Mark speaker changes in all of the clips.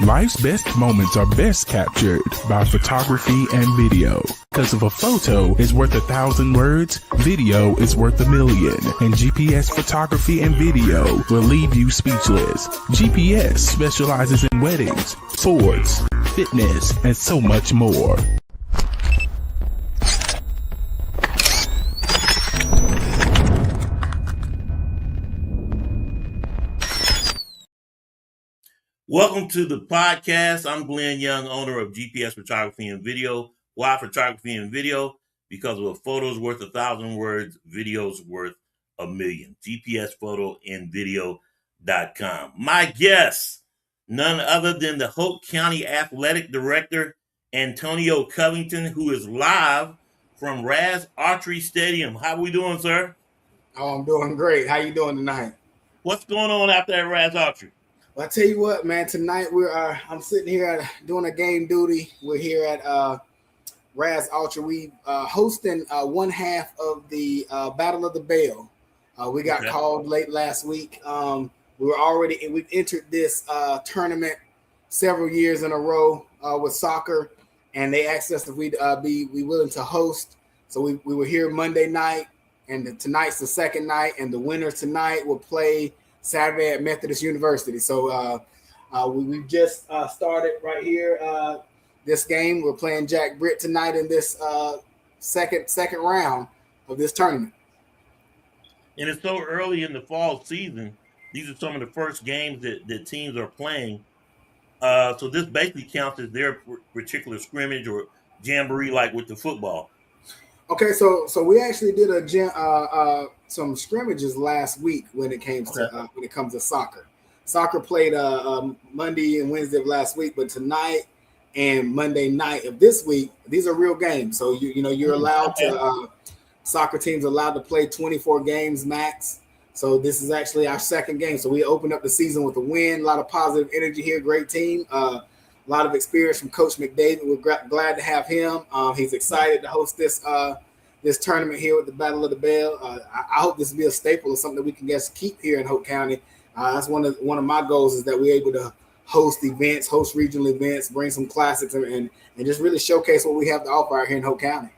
Speaker 1: Life's best moments are best captured by photography and video. Because if a photo is worth 1,000 words, video is worth 1,000,000. And GPS photography and video will leave you speechless. GPS specializes in weddings, sports, fitness, and so much more.
Speaker 2: Welcome to the podcast. I'm Glen Young, owner of GPS Photography and Video. Why photography and video? Because of a photo's worth 1,000 words, video's worth 1,000,000. GPSphotoandvideo.com. My guest, none other than the Hoke County Athletic Director, Antonio Covington, who is live from Raz Archery Stadium. How are we doing, sir?
Speaker 3: Oh, I'm doing great. How you doing tonight?
Speaker 2: What's going on out there at Raz Archery?
Speaker 3: Well, I tell you what, man. Tonight I'm sitting here doing a game duty. We're here at Raz Archery. We hosting one half of the Battle of the Bell. We got called late last week. We've entered this tournament several years in a row with soccer, and they asked us if we'd be willing to host. So we were here Monday night, and tonight's the second night, and the winners tonight will play Saturday at Methodist University. So we've just started right here this game. We're playing Jack Britt tonight in this second round of this tournament.
Speaker 2: And it's so early in the fall season. These are some of the first games that teams are playing. So this basically counts as their particular scrimmage or jamboree, like with the football. Okay,
Speaker 3: so we actually did some scrimmages last week when it comes to soccer. Soccer played Monday and Wednesday of last week, but tonight and Monday night of this week, these are real games. So you're allowed to soccer teams are allowed to play 24 games max. So this is actually our second game. So we opened up the season with a win. A lot of positive energy here. Great team. A lot of experience from Coach McDavid. We're glad to have him. He's excited to host this tournament here with the Battle of the Bell. I hope this will be a staple of something that we can keep here in Hoke County. That's one of my goals, is that we're able to host events, host regional events, bring some classics, and just really showcase what we have to offer out here in Hoke County.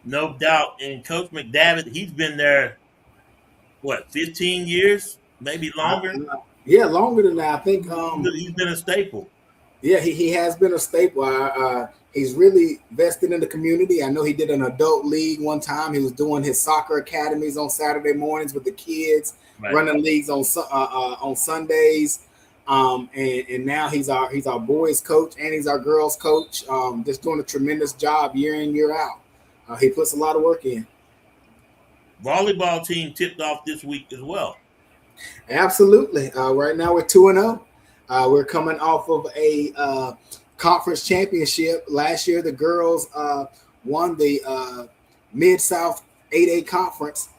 Speaker 2: No doubt. And Coach McDavid, he's been there, 15 years, maybe longer?
Speaker 3: Yeah, longer than that. I think
Speaker 2: he's been a staple.
Speaker 3: Yeah, he has been a staple. He's really vested in the community. I know he did an adult league one time. He was doing his soccer academies on Saturday mornings with the kids, running leagues on Sundays. And now he's our boys coach and he's our girls coach. Just doing a tremendous job year in, year out. He puts a lot of work in.
Speaker 2: Volleyball team tipped off this week as well.
Speaker 3: Absolutely. Right now we're 2-0. We're coming off of a conference championship. Last year, the girls won the Mid-South 8A conference,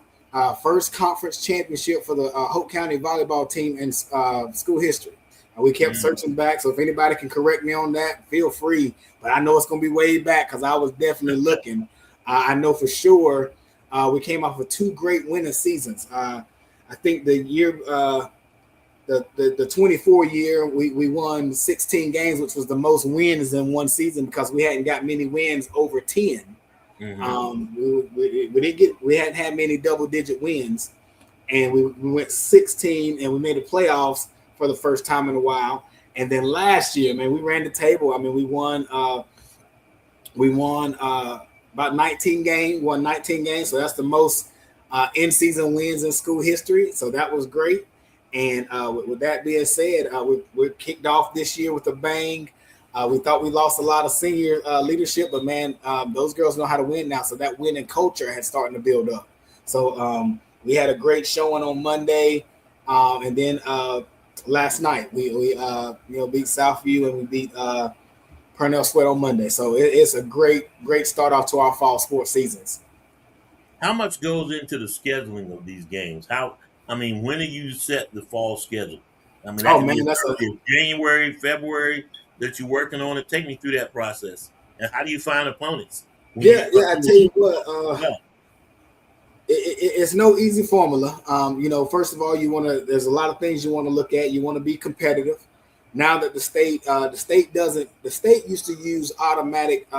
Speaker 3: first conference championship for the Hoke County volleyball team in school history. We kept searching back, so if anybody can correct me on that, feel free. But I know it's going to be way back because I was definitely looking. I know for sure we came off of two great winning seasons. I think the year the 24 year, we won 16 games, which was the most wins in one season because we hadn't got many wins over 10. Mm-hmm. We hadn't had many double-digit wins, and we went 16, and we made the playoffs for the first time in a while. And then last year, man, we ran the table. I mean, we won about 19 games. Won 19 games, so that's the most in-season wins in school history. So that was great. And with that being said, we're kicked off this year with a bang. We thought we lost a lot of senior leadership, but man, those girls know how to win now. So that winning culture has starting to build up. So we had a great showing on Monday, and then last night we beat Southview and we beat Purnell Sweat on Monday. So it's a great start off to our fall sports seasons.
Speaker 2: How much goes into the scheduling of these games? When do you set the fall schedule? That's January, February that you're working on it. Take me through that process. And how do you find opponents?
Speaker 3: I tell you what, it's no easy formula. First of all, there's a lot of things you want to look at. You want to be competitive. now that the state doesn't. The state used to use automatic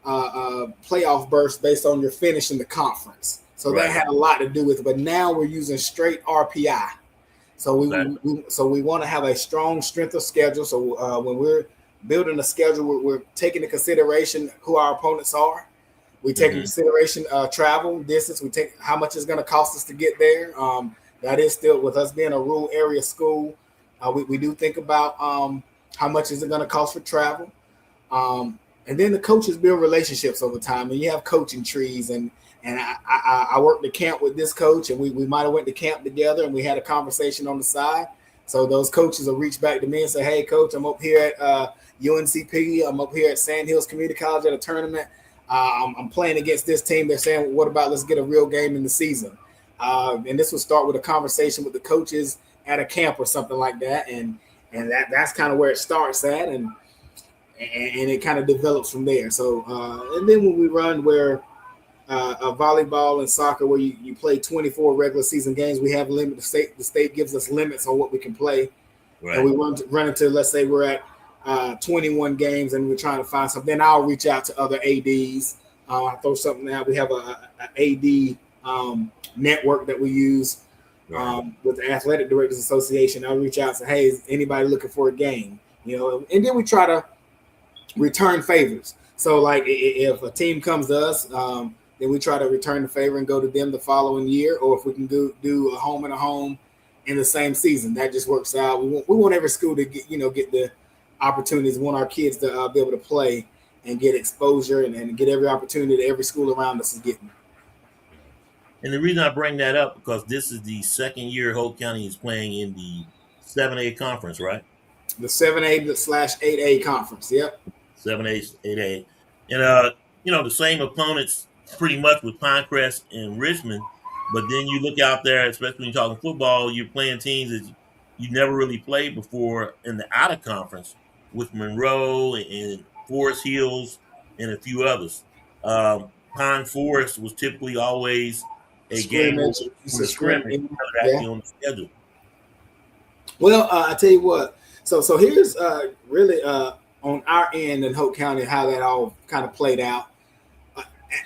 Speaker 3: playoff bursts based on your finish in the conference. So that had a lot to do with it. But now we're using straight RPI. So we want to have a strong strength of schedule. So when we're building a schedule, we're taking into consideration who our opponents are. We take into consideration travel distance. We take how much it's going to cost us to get there. That is still, with us being a rural area school, we do think about how much is it going to cost for travel. And then the coaches build relationships over time, and you have coaching trees. And I worked the camp with this coach, and we might have went to camp together, and we had a conversation on the side. So those coaches will reach back to me and say, "Hey, coach, I'm up here at UNCP. I'm up here at Sand Hills Community College at a tournament. I'm playing against this team. They're saying, what about let's get a real game in the season?" And this will start with a conversation with the coaches at a camp or something like that, and that's kind of where it starts at, and it kind of develops from there. So and then when we run where volleyball and soccer, where you play 24 regular season games, we have limit. The state gives us limits on what we can play, and we run into, let's say we're at 21 games and we're trying to find something. Then I'll reach out to other ADs. I throw something out. We have a AD network that we use with the Athletic Directors Association. I'll reach out and say, "Hey, is anybody looking for a game?" And then we try to return favors. So like if a team comes to us, then we try to return the favor and go to them the following year, or if we can do a home and a home in the same season, that just works out. We want every school to get the opportunities. We want our kids to be able to play and get exposure and get every opportunity that every school around us is getting.
Speaker 2: And the reason I bring that up, because this is the second year Hoke County is playing in the 7A conference, right?
Speaker 3: The 7A/8A conference. Yep.
Speaker 2: 7A, 8A. And, the same opponents pretty much with Pinecrest and Richmond. But then you look out there, especially when you're talking football, you're playing teams that you never really played before in the out of conference with Monroe and Forest Hills and a few others. Pine Forest was typically always a game on the scrimmage, actually on the schedule.
Speaker 3: Well, I tell you what. So here's really on our end in Hoke County how that all kind of played out.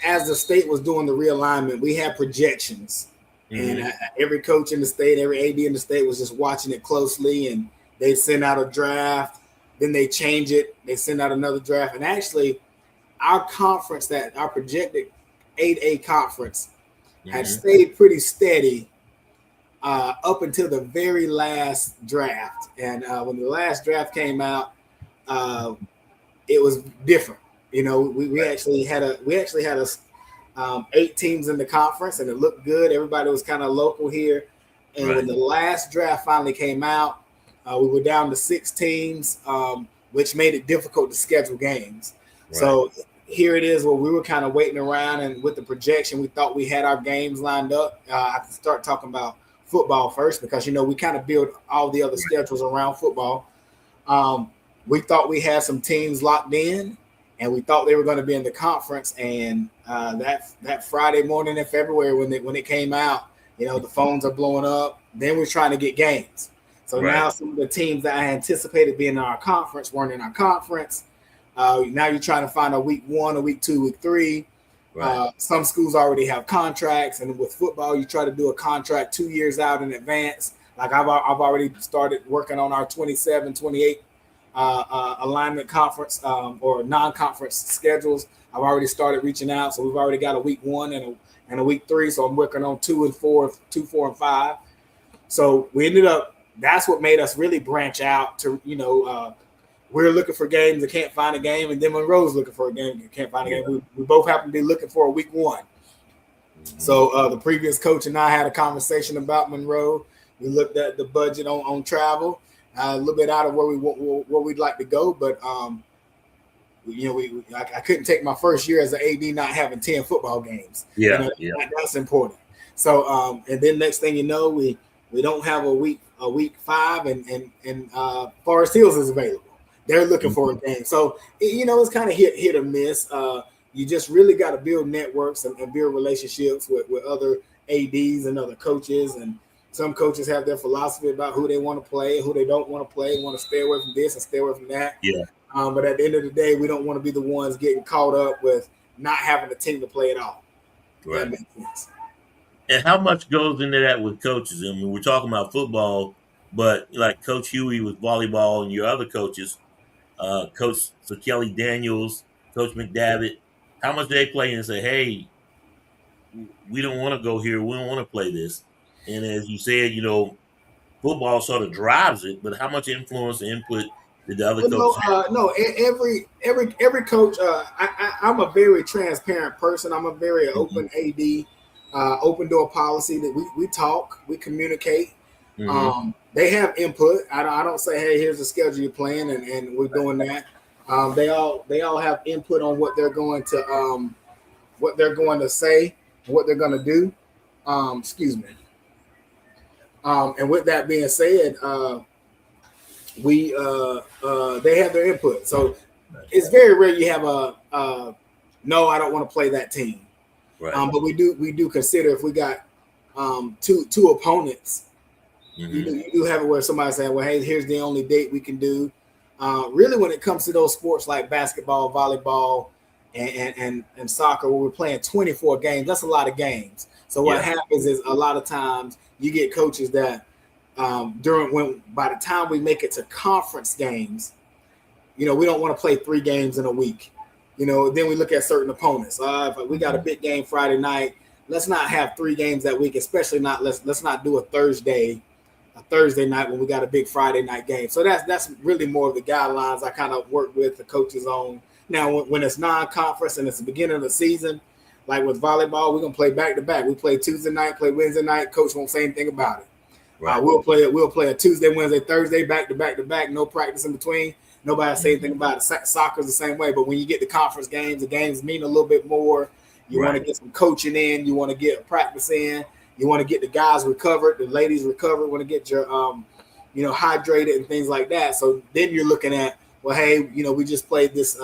Speaker 3: As the state was doing the realignment, we had projections, and every coach in the state, every AD in the state was just watching it closely, and they send out a draft, then they change it, they send out another draft, and actually our conference, our projected 8A conference, had stayed pretty steady up until the very last draft. And when the last draft came out, it was different. We actually had 8 teams in the conference, and it looked good. Everybody was kind of local here. And when the last draft finally came out, we were down to 6 teams, which made it difficult to schedule games. Right. So here it is where we were kind of waiting around, and with the projection, we thought we had our games lined up. I can start talking about football first, because, we kind of build all the other schedules around football. We thought we had some teams locked in, and we thought they were going to be in the conference. And that Friday morning in February, when it came out, the phones are blowing up. Then we're trying to get games. So now some of the teams that I anticipated being in our conference weren't in our conference. Now you're trying to find a week 1, a week 2, week 3. Right. Some schools already have contracts, and with football, you try to do a contract 2 years out in advance. Like I've already started working on our 27, 28 alignment conference or non-conference schedules. I've already started reaching out, so we've already got a week 1 and a week 3. So I'm working on 2, 4, and 5. So we ended up. That's what made us really branch out to we're looking for games and can't find a game, and then Monroe's looking for a game and can't find a game. We both happen to be looking for a week 1. So the previous coach and I had a conversation about Monroe. We looked at the budget on travel, a little bit out of where we'd like to go, but I couldn't take my first year as an AD not having 10 football games. That's important. So and then next thing you know, we don't have a week 5, and Forest Hills is available. They're looking for a game. So, it's kind of hit or miss. You just really got to build networks and build relationships with other ADs and other coaches. And Some coaches have their philosophy about who they want to play, who they don't want to play, want to stay away from this and stay away from that.
Speaker 2: Yeah.
Speaker 3: But at the end of the day, we don't want to be the ones getting caught up with not having a team to play at all.
Speaker 2: Right.
Speaker 3: That makes sense.
Speaker 2: And how much goes into that with coaches? I mean, we're talking about football, but like Coach Huey with volleyball and your other coaches, Coach Kelly Daniels, Coach McDavitt, how much they play and say, hey, we don't want to go here. We don't want to play this. And as you said, football sort of drives it, but how much influence and input did the other coaches have?
Speaker 3: No, every coach, I'm a very transparent person. I'm a very open AD, open door policy that we talk, we communicate. They have input. I don't say, hey, here's the schedule you're playing, and we're doing that. They all have input on what they're going to say, what they're going to do. Excuse me. And with that being said, they have their input. So it's very rare you have a no, I don't want to play that team.
Speaker 2: Right.
Speaker 3: But we do consider if we got two opponents. You do have it where somebody saying, well, hey, here's the only date we can do. Really, when it comes to those sports like basketball, volleyball, and soccer, where we're playing 24 games, that's a lot of games. So what happens is a lot of times you get coaches that by the time we make it to conference games, we don't want to play 3 games in a week. Then we look at certain opponents. If we got a big game Friday night, let's not have 3 games that week, especially not let's not do a Thursday night when we got a big Friday night game. So that's really more of the guidelines I kind of work with the coaches on. Now, when it's non-conference and it's the beginning of the season, like with volleyball, we're gonna play back-to-back. We play Tuesday night, play Wednesday night. Coach won't say anything about it. Right. We'll play a Tuesday, Wednesday, Thursday, back-to-back. No practice in between. Nobody say anything about it. Soccer's the same way, but when you get the conference games, the games mean a little bit more. You want to get some coaching in. You want to get practice in. You want to get the guys recovered, the ladies recovered. Want to get your, hydrated and things like that. So then you're looking at, well, hey, we just played this.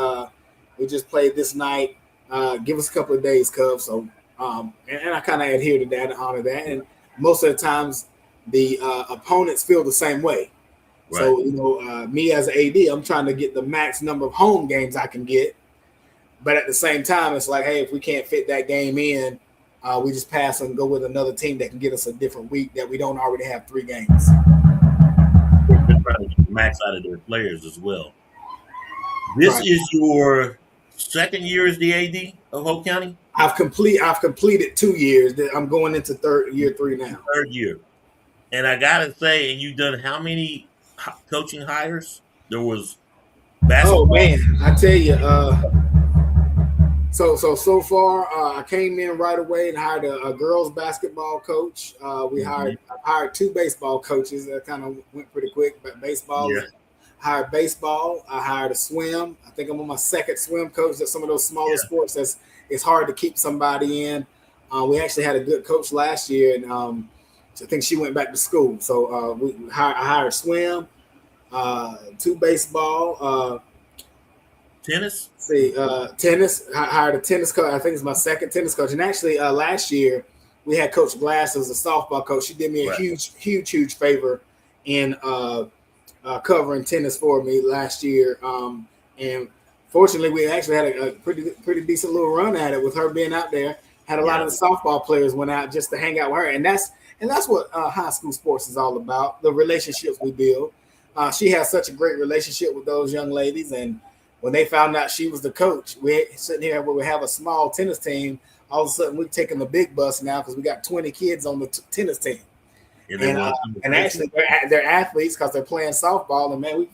Speaker 3: We just played this night. Give us a couple of days, Cubs. So, and I kind of adhere to that and honor that. And most of the times, the opponents feel the same way. Right. So, me as an AD, I'm trying to get the max number of home games I can get. But at the same time, it's like, hey, if we can't fit that game in, we just pass and go with another team that can get us a different week that we don't already have 3 games.
Speaker 2: They're trying to get max out of their players as well. This is your second year as the AD of Hoke County?
Speaker 3: I've completed 2 years. I'm going into year 3 now.
Speaker 2: Third year. And I got to say, and you've done how many coaching hires? There was basketball.
Speaker 3: Oh, man. I tell you, so far, I came in right away and hired a girls basketball coach. I hired 2 baseball coaches. That kind of went pretty quick, but baseball. Yeah. Hired baseball. I hired a swim. I think I'm on my 2nd swim coach. That some of those smaller sports, it's hard to keep somebody in. We actually had a good coach last year, and I think she went back to school. So I hired swim, 2 baseball.
Speaker 2: Tennis?
Speaker 3: Tennis. I hired a tennis coach. I think it's my 2nd tennis coach. And actually, last year we had Coach Glass as a softball coach. She did me a huge favor in covering tennis for me last year. And fortunately, we actually had a pretty decent little run at it with her being out there. Had a lot of the softball players went out just to hang out with her, and that's what high school sports is all about. The relationships we build. She has such a great relationship with those young ladies, and when they found out she was the coach, we're sitting here where we have a small tennis team. All of a sudden, we're taking the big bus now because we got 20 kids on the tennis team. And actually, they're athletes because they're playing softball. And man, we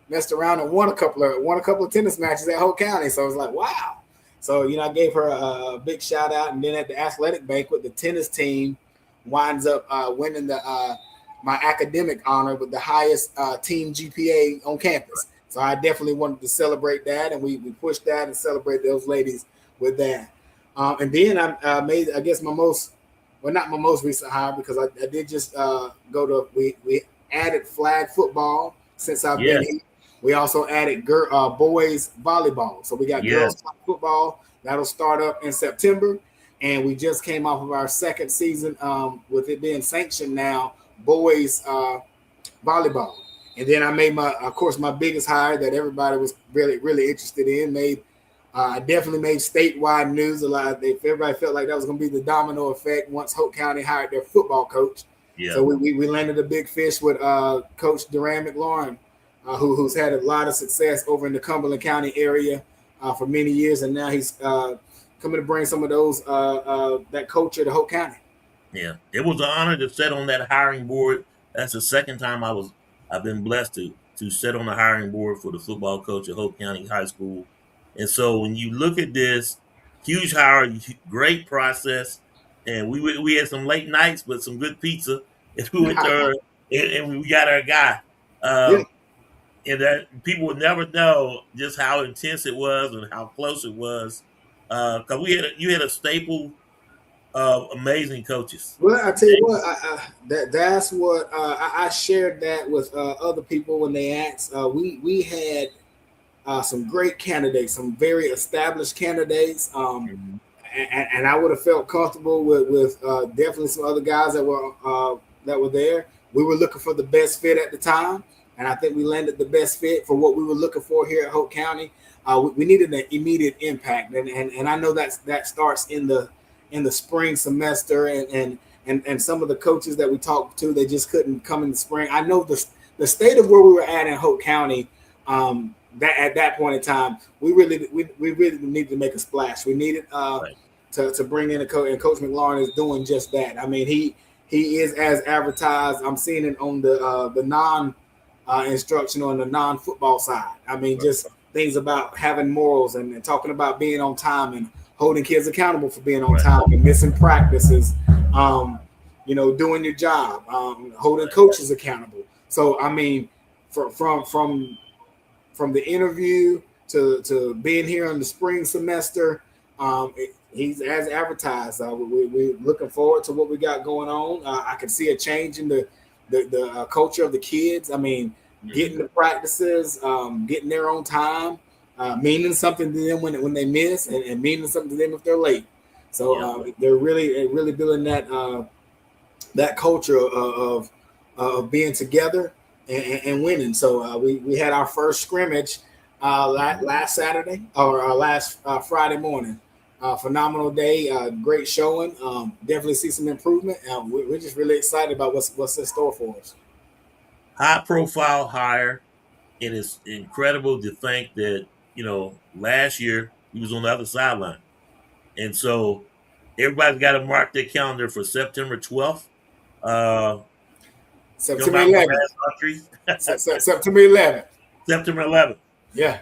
Speaker 3: messed around and won a couple of tennis matches at Hoke County. So I was like, wow. So I gave her a big shout out. And then at the athletic banquet, the tennis team winds up winning my academic honor with the highest team GPA on campus. So I definitely wanted to celebrate that, and we pushed that and celebrate those ladies with that. And then I made, I guess, not my most recent hire, because I did just go to, we added flag football since I've been here. We also added boys volleyball. So we got girls football. That'll start up in September. and we just came off of our second season with it being sanctioned now, boys volleyball. And then I made my biggest hire that everybody was really, really interested in. I definitely made statewide news a lot. Everybody felt like that was going to be the domino effect once Hoke County hired their football coach. Yeah. So we landed a big fish with Coach Duran McLaurin, who's had a lot of success over in the Cumberland County area for many years, and now he's coming to bring some of those that culture to Hoke County.
Speaker 2: Yeah, it was an honor to sit on that hiring board. That's the second time I've been blessed to sit on the hiring board for the football coach at Hoke County High School. And so when you look at this, huge hire, great process, and we had some late nights but some good pizza, and we went there and we got our guy. And that people would never know just how intense it was and how close it was, because you had a staple of amazing coaches.
Speaker 3: Well, I tell you what, that's what I shared that with other people when they asked. We had some great candidates, some very established candidates, and I would have felt comfortable with definitely some other guys that were there. We were looking for the best fit at the time, and I think we landed the best fit for what we were looking for here at Hoke County. We needed an immediate impact, and I know that starts in the spring semester, and some of the coaches that we talked to, they just couldn't come in the spring. I know the state of where we were at in Hoke County, that at that point in time, we really needed to make a splash. We needed to bring in a coach, and Coach McLaurin is doing just that. I mean, he is as advertised. I'm seeing it on the non instructional and the non-football side. I mean, just things about having morals and talking about being on time and holding kids accountable for being on time and missing practices, doing your job, holding coaches accountable. So, I mean, from the interview to being here in the spring semester, he's as advertised. We're looking forward to what we got going on. I can see a change in the culture of the kids. I mean, getting the practices, getting their own time, meaning something to them when they miss, and meaning something to them if they're late. So they're really building that culture of being together and winning. So we had our first scrimmage last Saturday or last Friday morning. Phenomenal day, great showing. Definitely see some improvement. We're just really excited about what's in store for us.
Speaker 2: High profile hire. It is incredible to think that, last year he was on the other sideline. And so everybody's got to mark their calendar for September 12th.
Speaker 3: September 11th. September 11th.
Speaker 2: September 11th.
Speaker 3: Yeah.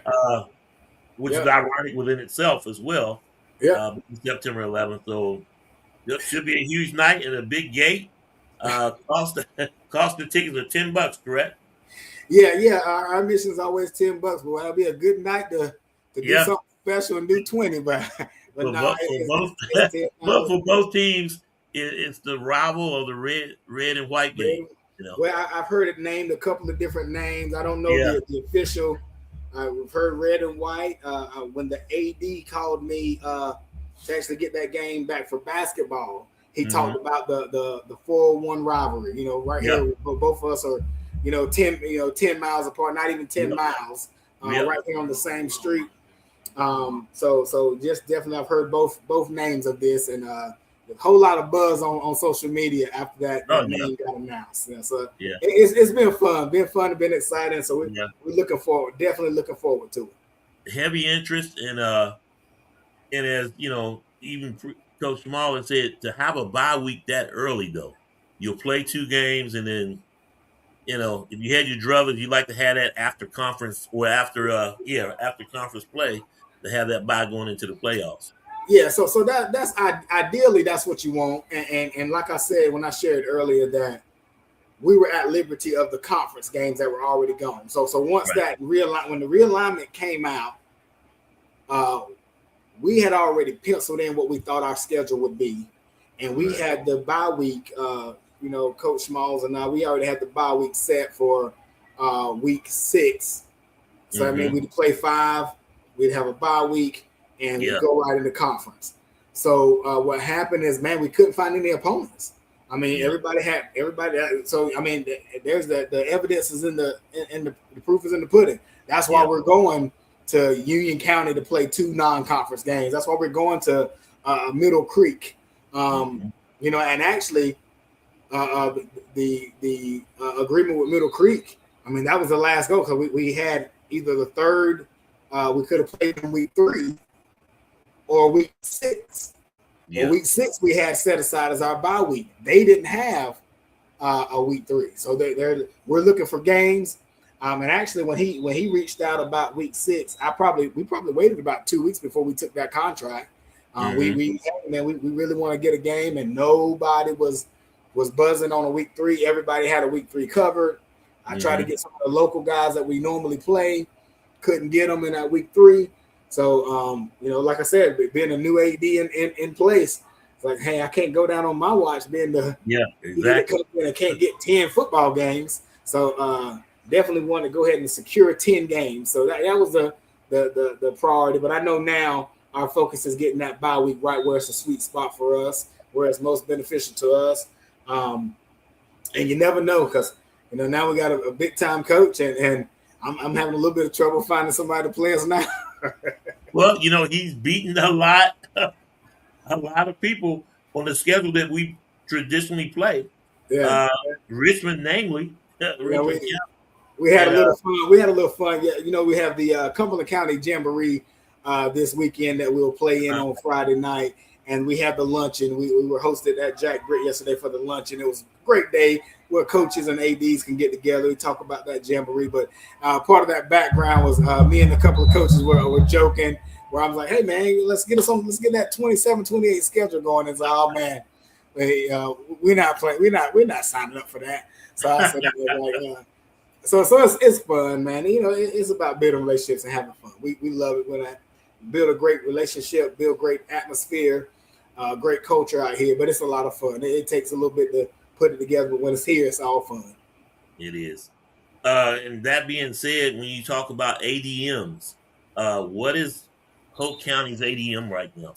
Speaker 2: Which is ironic within itself as well.
Speaker 3: Yeah.
Speaker 2: September 11th. So it should be a huge night and a big gate. Cost the tickets are $10, correct?
Speaker 3: Yeah. Our mission is always $10, but that'll be a good night to do something special and do 20. But
Speaker 2: for both teams, it's the rival of the red and white game.
Speaker 3: Well, I've heard it named a couple of different names. I don't know the official. We've heard red and white. When the AD called me to actually get that game back for basketball, he talked about the 401 rivalry. Here, both of us are 10 miles apart, not even 10 miles, right here on the same street. So just definitely I've heard both names of this, and a whole lot of buzz on social media after that name got announced. So it's been fun, been exciting. So we're looking forward, definitely looking forward to it.
Speaker 2: Heavy interest and as even Coach Small has said, to have a bye week that early though, you'll play 2 games and then if you had your druthers, you'd like to have that after conference or after conference play to have that bye going into the playoffs.
Speaker 3: Yeah, so that's ideally that's what you want, and like I said when I shared earlier that we were at liberty of the conference games that were already gone. So once when the realignment came out, we had already penciled in what we thought our schedule would be, and we had the bye week. Coach Smalls and I, we already had the bye week set for week 6. So I mean, we'd play 5, we'd have a bye week, and we'd go right into conference. So what happened is, man, we couldn't find any opponents. I mean, everybody had. So I mean, there's the evidence is in the proof is in the pudding. That's why we're going to Union County to play 2 non-conference games. That's why we're going to Middle Creek. And actually, the agreement with Middle Creek. I mean, that was the last go because we had either the third. We could have played in week 3 or week 6. Yeah. Week 6 we had set aside as our bye week. They didn't have a week 3, so we're looking for games. And actually, when he reached out about week 6, we probably waited about 2 weeks before we took that contract. We really want to get a game, and nobody was buzzing on a week 3. Everybody had a week 3 covered. I tried to get some of the local guys that we normally play, couldn't get them in that week 3. So, like I said, being a new AD in place, it's like, hey, I can't go down on my watch being exactly. I can't get 10 football games. So definitely want to go ahead and secure 10 games. So that was the priority. But I know now our focus is getting that bye week right where it's a sweet spot for us, where it's most beneficial to us. And you never know because, now we got a big time coach and I'm having a little bit of trouble finding somebody to play us now.
Speaker 2: Well, he's beaten a lot of people on the schedule that we traditionally play. Yeah. Richmond, namely.
Speaker 3: We had a little fun. We had a little fun. Yeah, we have the Cumberland County Jamboree this weekend that we'll play in on Friday night, and we had the luncheon. We were hosted at Jack Britt yesterday for the luncheon. It was a great day where coaches and ADs can get together. We talk about that jamboree, but part of that background was me and a couple of coaches were joking. Where I was like, "Hey man, let's get that 27-28 schedule going." And it's like, "Oh man, we're not playing. We're not signing up for that." So I said, So it's fun, man. It's about building relationships and having fun. We love it when I build a great relationship, build great atmosphere, great culture out here. But it's a lot of fun. It takes a little bit to put it together, but when it's here, it's all fun.
Speaker 2: It is. And that being said, when you talk about ADMs, what is Hoke County's ADM right now?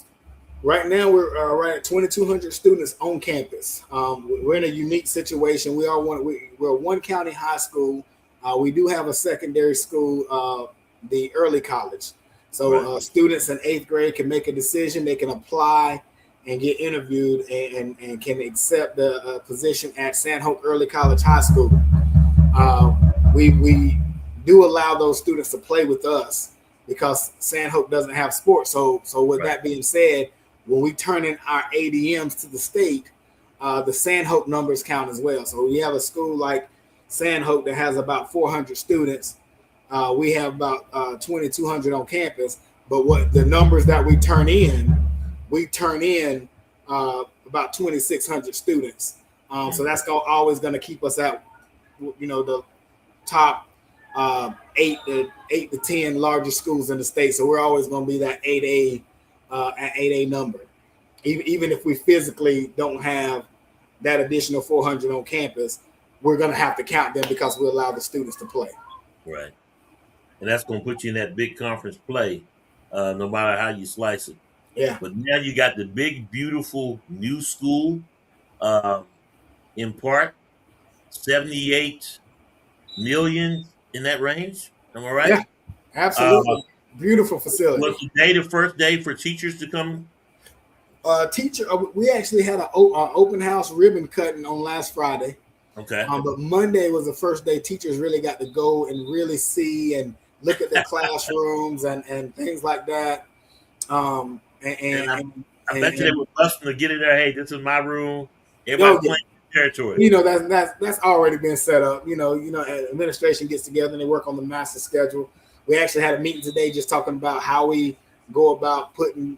Speaker 3: Right now, we're right at 2,200 students on campus. We're in a unique situation. We're one county high school. We do have a secondary school, the early college. So students in 8th grade can make a decision. They can apply and get interviewed and can accept the position at San Hoke Early College High School. We do allow those students to play with us because San Hoke doesn't have sports. So with that being said, when we turn in our ADMs to the state, the San Hoke numbers count as well. So we have a school like San Hoke that has about 400 students. We have about 2,200 on campus. But what the numbers that we turn in about 2,600 students. So that's always going to keep us at, the top 8 to 10 largest schools in the state. So we're always going to be that 8A number, even if we physically don't have that additional 400 on campus. We're going to have to count them because we allow the students to play.
Speaker 2: Right, and that's going to put you in that big conference play, no matter how you slice it.
Speaker 3: Yeah.
Speaker 2: But now you got the big, beautiful new school, in part, 78 million in that range. Am I right?
Speaker 3: Yeah, absolutely. Beautiful facility.
Speaker 2: Was today the first day for teachers to come?
Speaker 3: We actually had an open house ribbon cutting on last Friday.
Speaker 2: Okay.
Speaker 3: But Monday was the first day teachers really got to go and really see and look at their classrooms and things like that. I
Speaker 2: bet you they were busting to get in there. Hey, this is my room. Everybody playing territory.
Speaker 3: That's already been set up. Administration gets together and they work on the master schedule. We actually had a meeting today just talking about how we go about putting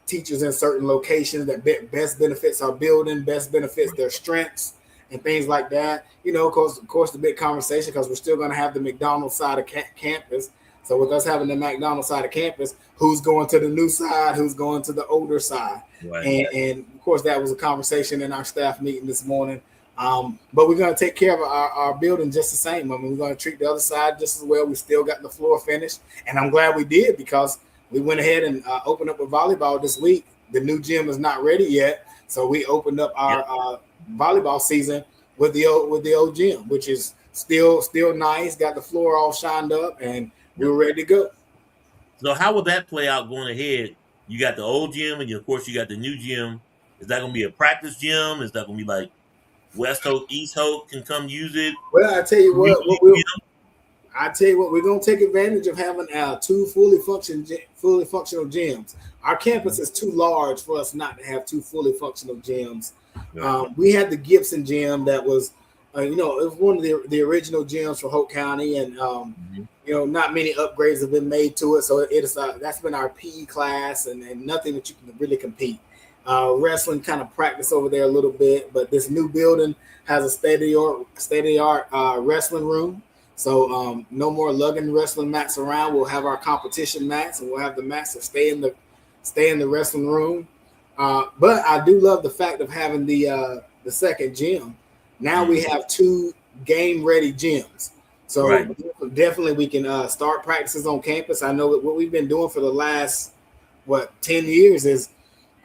Speaker 3: teachers in certain locations that best benefits our building, best benefits their strengths and things like that. Of course, the big conversation because we're still going to have the McDonald's side of campus. So with us having the McDonald's side of campus, who's going to the new side, who's going to the older side. Right. And of course, that was a conversation in our staff meeting this morning. But we're going to take care of our building just the same. I mean, we're going to treat the other side just as well. We still got the floor finished. And I'm glad we did because we went ahead and opened up a volleyball this week. The new gym is not ready yet, so we opened up our volleyball season with the old gym, which is still nice. Got the floor all shined up, and we're ready to go.
Speaker 2: So how will that play out going ahead? You got the old gym, and of course you got the new gym. Is that going to be a practice gym? Is that going to be like West Hoke, East Hoke can come use it?
Speaker 3: Well, I tell you what we're gonna take advantage of having two fully functional gyms. Our campus is too large for us not to have two fully functional gyms. We had the Gibson gym that was, it was one of the original gyms for Hoke County, and not many upgrades have been made to it. So it's that's been our PE class, and nothing that you can really compete. Wrestling kind of practice over there a little bit, but this new building has a state-of-the-art wrestling room. So no more lugging wrestling mats around. We'll have our competition mats, and we'll have the mats that stay in the wrestling room. But I do love the fact of having the second gym. Now we have two game-ready gyms. So definitely we can start practices on campus. I know that what we've been doing for the last 10 years is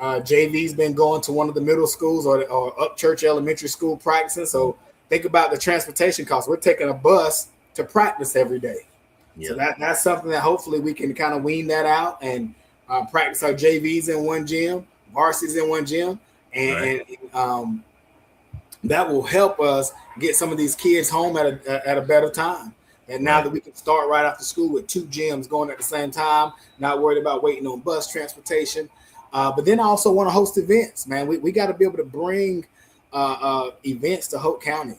Speaker 3: JV's been going to one of the middle schools or Upchurch Elementary School practicing. So think about the transportation costs. We're taking a bus to practice every day. So that's something that hopefully we can kind of wean that out and practice our JVs in one gym, varsities in one gym, and that will help us get some of these kids home at a better time. And now that we can start right after school with two gyms going at the same time, not worried about waiting on bus transportation. But then I also want to host events, man. We got to be able to bring events to Hoke County.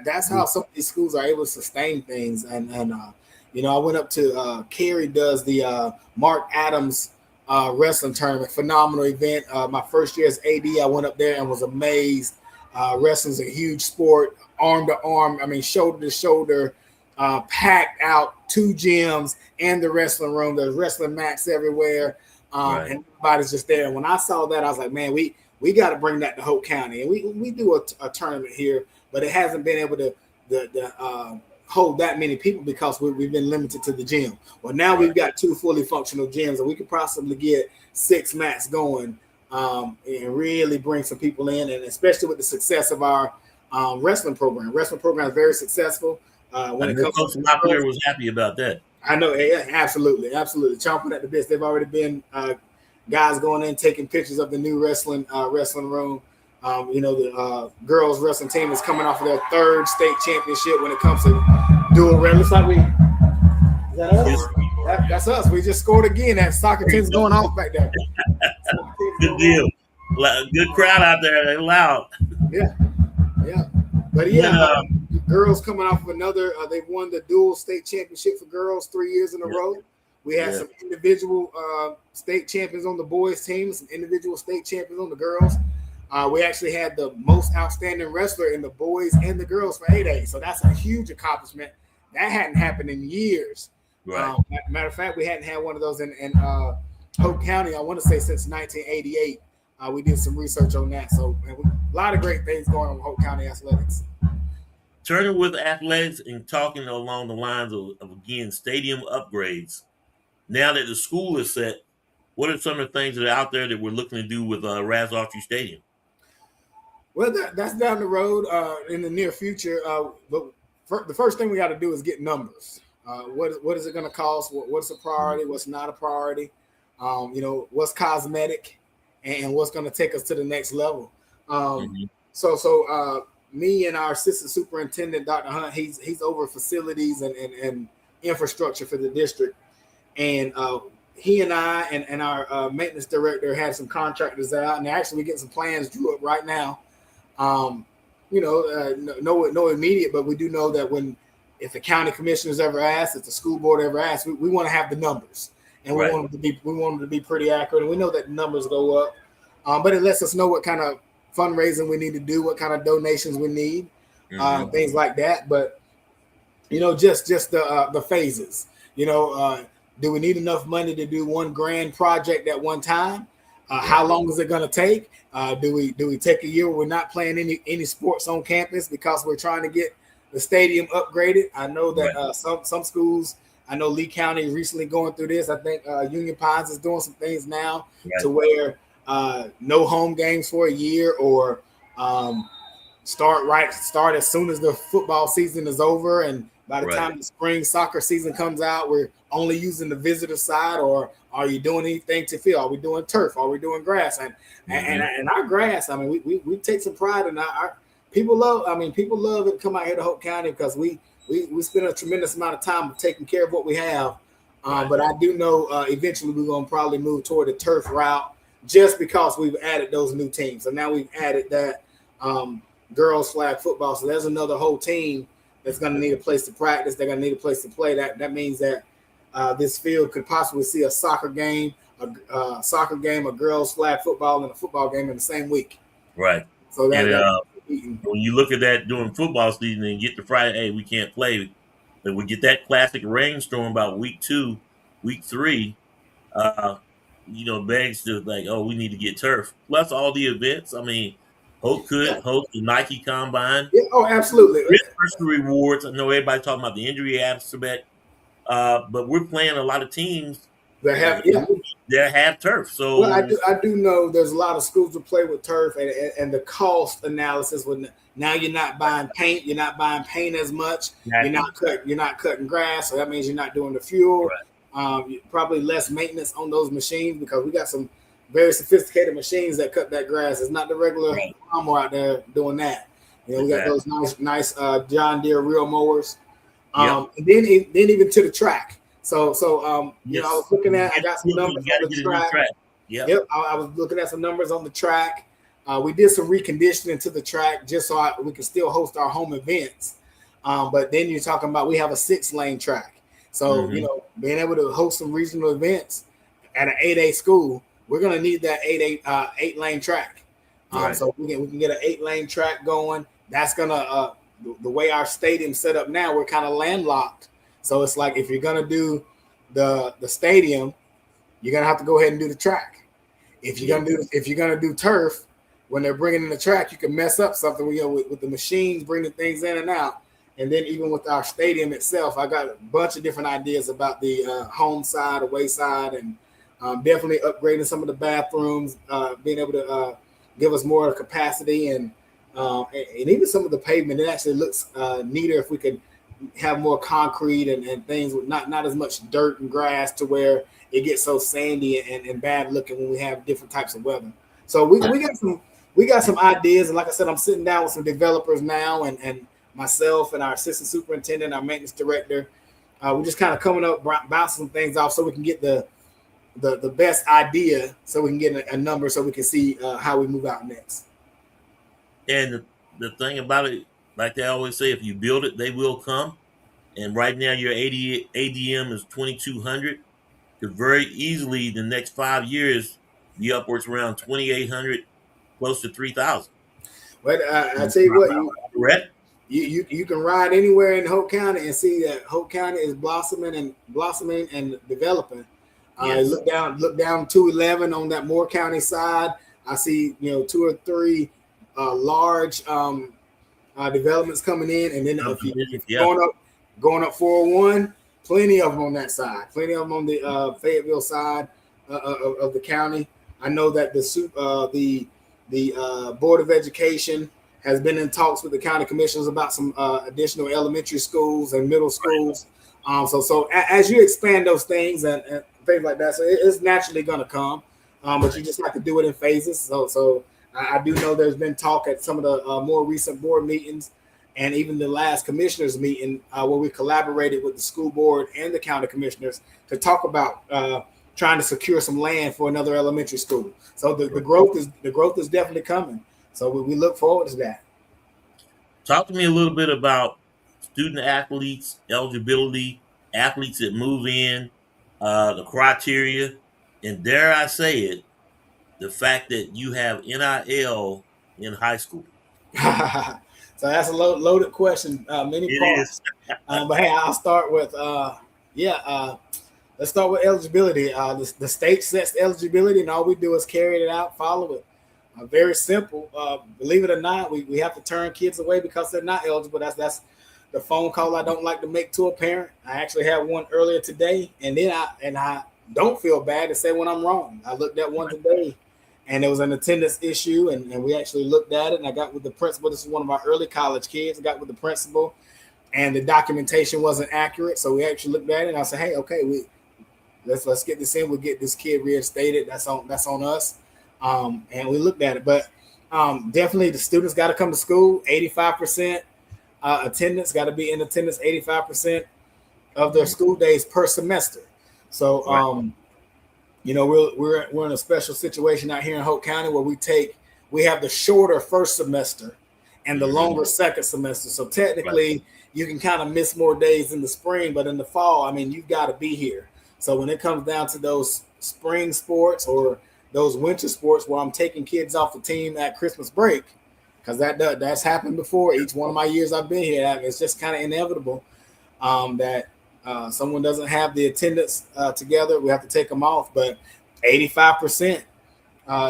Speaker 3: That's how some of these schools are able to sustain things. And I went up to Cary does the Mark Adams wrestling tournament, phenomenal event. My first year as AD, I went up there and was amazed. Wrestling's a huge sport, arm to arm. I mean, shoulder to shoulder, packed out, two gyms and the wrestling room. There's wrestling mats everywhere, and everybody's just there. And when I saw that, I was like, man, we got to bring that to Hoke County. And we do a tournament here, but it hasn't been able to hold that many people because we've been limited to the gym. Well, now we've got two fully functional gyms, and we could possibly get 6 mats going and really bring some people in, and especially with the success of our wrestling program. Wrestling program is very successful. When it comes to
Speaker 2: my player was happy about that.
Speaker 3: I know, absolutely, chomping at the bits. They've already been guys going in taking pictures of the new wrestling room. The girls wrestling team is coming off of their 3rd state championship when it comes to dual wrestling. Looks like is that us? That's us. We just scored again. That soccer team's going off back there.
Speaker 2: Good deal. Good crowd out there. They're loud.
Speaker 3: Yeah. But girls coming off of another. They've won the dual state championship for girls 3 years in a row. We had some individual state champions on the boys team, some individual state champions on the girls. We actually had the most outstanding wrestler in the boys and the girls for 8A. So that's a huge accomplishment. That hadn't happened in years.
Speaker 2: Right.
Speaker 3: Matter of fact, we hadn't had one of those in Hoke County, I want to say, since 1988. We did some research on that. So a lot of great things going on with Hoke County athletics.
Speaker 2: Turning with athletics and talking along the lines of again, stadium upgrades. Now that the school is set, what are some of the things that are out there that we're looking to do with Raz Archery Stadium?
Speaker 3: Well, that's down the road in the near future. But the first thing we got to do is get numbers. What is it going to cost? What's a priority? What's not a priority? What's cosmetic, and what's going to take us to the next level. So me and our assistant superintendent, Dr. Hunt, he's over facilities and infrastructure for the district. And he and I and our maintenance director had some contractors out, and actually we getting some plans drew up right now. No immediate, but we do know that if the county commissioners ever ask, if the school board ever asks, we want to have the numbers, and we want them to be pretty accurate. And we know that the numbers go up, but it lets us know what kind of fundraising we need to do, what kind of donations we need, things like that. But just the phases. Do we need enough money to do one grand project at one time? How long is it going to take? Do we take a year where we're not playing any sports on campus because we're trying to get the stadium upgraded? I know that some schools I know Lee County is recently going through this. I think Union Pines is doing some things now to where no home games for a year, or start as soon as the football season is over, and by the time the spring soccer season comes out, we're only using the visitor side. Or are you doing anything to field? Are we doing turf? Are we doing grass? And our grass, I mean, we take some pride in our people love it to come out here to Hoke County, because we spend a tremendous amount of time taking care of what we have. But I do know eventually we're going to probably move toward the turf route, just because we've added those new teams. So now we've added that girls flag football. So there's another whole team that's going to need a place to practice. They're going to need a place to play. That means that this field could possibly see a soccer game, a girls flag football, and a football game in the same week.
Speaker 2: Right.
Speaker 3: So
Speaker 2: when you look at that during football season and get to Friday, hey, we can't play. But we get that classic rainstorm about week 2, week 3. Begs to like, oh, we need to get turf. Plus all the events. I mean, Hoke could host the Nike Combine.
Speaker 3: Yeah, oh, absolutely.
Speaker 2: Personal rewards. I know everybody's talking about the injury aspect, but we're playing a lot of teams that have turf. So
Speaker 3: I do know there's a lot of schools that play with turf, and the cost analysis when now you're not buying paint, you're not buying paint as much, you're not cutting grass, so that means you're not doing the fuel. Probably less maintenance on those machines, because we got some very sophisticated machines that cut that grass. It's not the regular lawnmower out there doing that. We got those nice John Deere reel mowers. And then even to the track. So I was looking at, I got some numbers on the track. I was looking at some numbers on the track. We did some reconditioning to the track just so we can still host our home events. But then you're talking about, we have a 6-lane track. So, being able to host some regional events at an 8A school, we're going to need that 8-lane track. So we can get an 8-lane track going. That's going to, the way our stadium's set up now, we're kind of landlocked. So it's like, if you're going to do the stadium, you're going to have to go ahead and do the track. If you're going to do turf, when they're bringing in the track, you can mess up something with the machines bringing things in and out. And then even with our stadium itself, I got a bunch of different ideas about the home side, away side, and definitely upgrading some of the bathrooms, being able to give us more capacity, and even some of the pavement. It actually looks neater if we could have more concrete and things with not as much dirt and grass, to where it gets so sandy and bad looking when we have different types of weather. So we got some ideas, and like I said, I'm sitting down with some developers now, and myself and our assistant superintendent, our maintenance director, we're just kind of coming up, bouncing some things off so we can get the best idea, so we can get a number, so we can see how we move out next.
Speaker 2: And the thing about it, like they always say, if you build it, they will come. And right now your ADM is 2,200. Could very easily the next 5 years be upwards around 2,800, close to 3,000.
Speaker 3: But I tell you what, you can ride anywhere in Hoke County and see that Hoke County is blossoming and developing. Look down 211 on that Moore County side. I see 2 or 3 large developments coming in, and then going up 401, plenty of them on that side, plenty of them on the Fayetteville side of the county. I know that the Board of Education has been in talks with the county commissioners about some additional elementary schools and middle schools. So as you expand those things and things like that, so it's naturally going to come, but you just have to do it in phases. So I do know there's been talk at some of the more recent board meetings, and even the last commissioners meeting where we collaborated with the school board and the county commissioners to talk about trying to secure some land for another elementary school. So the growth is definitely coming. So we look forward to that.
Speaker 2: Talk to me a little bit about student athletes, eligibility, athletes that move in, the criteria, and dare I say it, the fact that you have NIL in high school.
Speaker 3: So that's a loaded question. Many parts. But hey, I'll start with let's start with eligibility. The state sets eligibility, and all we do is carry it out, follow it. Very simple. Believe it or not, we have to turn kids away because they're not eligible. That's the phone call I don't like to make to a parent. I actually had one earlier today, and then I don't feel bad to say when I'm wrong. I looked at one today, and it was an attendance issue, and we actually looked at it, and I got with the principal. This is one of our early college kids. I got with the principal, and the documentation wasn't accurate, so we actually looked at it, and I said, hey, okay, let's get this in. We'll get this kid reinstated. That's on us. And we looked at it, but definitely the students got to come to school. 85% attendance, got to be in attendance 85% of their school days per semester. So we're in a special situation out here in Hoke County where we have the shorter first semester and the longer second semester. So technically you can kind of miss more days in the spring, but in the fall, I mean, you've got to be here. So when it comes down to those spring sports or those winter sports where I'm taking kids off the team at Christmas break, because that's happened before. Each one of my years I've been here, it's just kind of inevitable that someone doesn't have the attendance together. We have to take them off, but 85%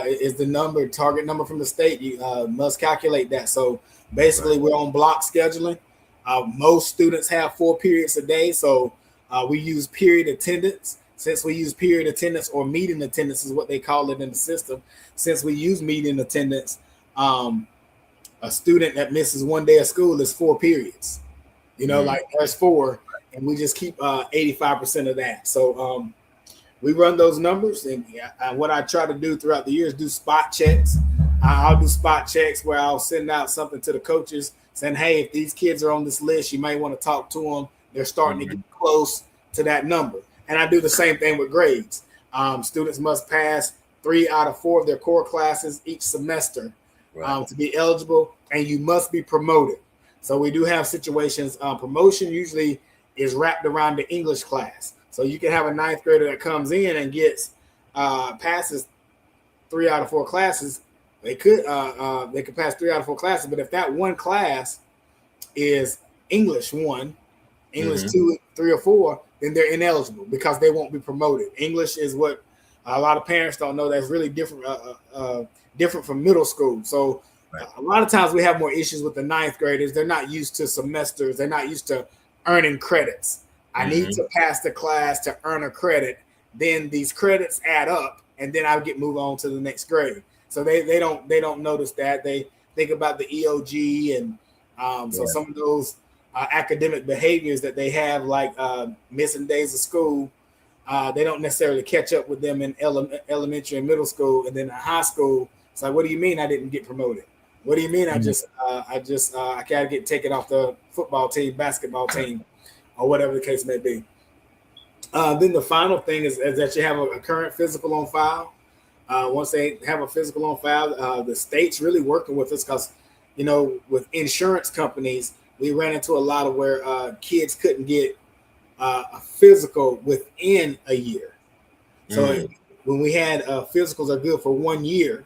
Speaker 3: is the target number from the state. You must calculate that. So basically, we're on block scheduling. Most students have 4 periods a day, so we use period attendance. Since we use period attendance or meeting attendance is what they call it in the system. Since we use meeting attendance, a student that misses 1 day of school is 4 periods. Like there's 4, and we just keep 85% of that. So we run those numbers, and what I try to do throughout the year is do spot checks. I'll do spot checks where I'll send out something to the coaches saying, hey, if these kids are on this list, you might want to talk to them. They're starting to get close to that number. And I do the same thing with grades. Students must pass 3 out of 4 of their core classes each semester to be eligible, and you must be promoted. So we do have situations. Promotion usually is wrapped around the English class. So you can have a 9th grader that comes in and gets passes 3 out of 4 classes. They could pass 3 out of 4 classes, but if that one class is English 1, English 2, 3, or 4, then they're ineligible because they won't be promoted. English is what a lot of parents don't know. That's really different from middle school. So a lot of times we have more issues with the 9th graders. They're not used to semesters. They're not used to earning credits. I need to pass the class to earn a credit. Then these credits add up, and then I move on to the next grade. So they don't notice that. They think about the EOG and so some of those academic behaviors that they have, like missing days of school, they don't necessarily catch up with them in elementary and middle school, and then in high school. It's like, what do you mean I didn't get promoted? What do you mean I gotta get taken off the football team, basketball team, or whatever the case may be? Then the final thing is that you have a current physical on file. Once they have a physical on file, the state's really working with us because, with insurance companies, we ran into a lot of where kids couldn't get a physical within a year. So when we had physicals are good for 1 year,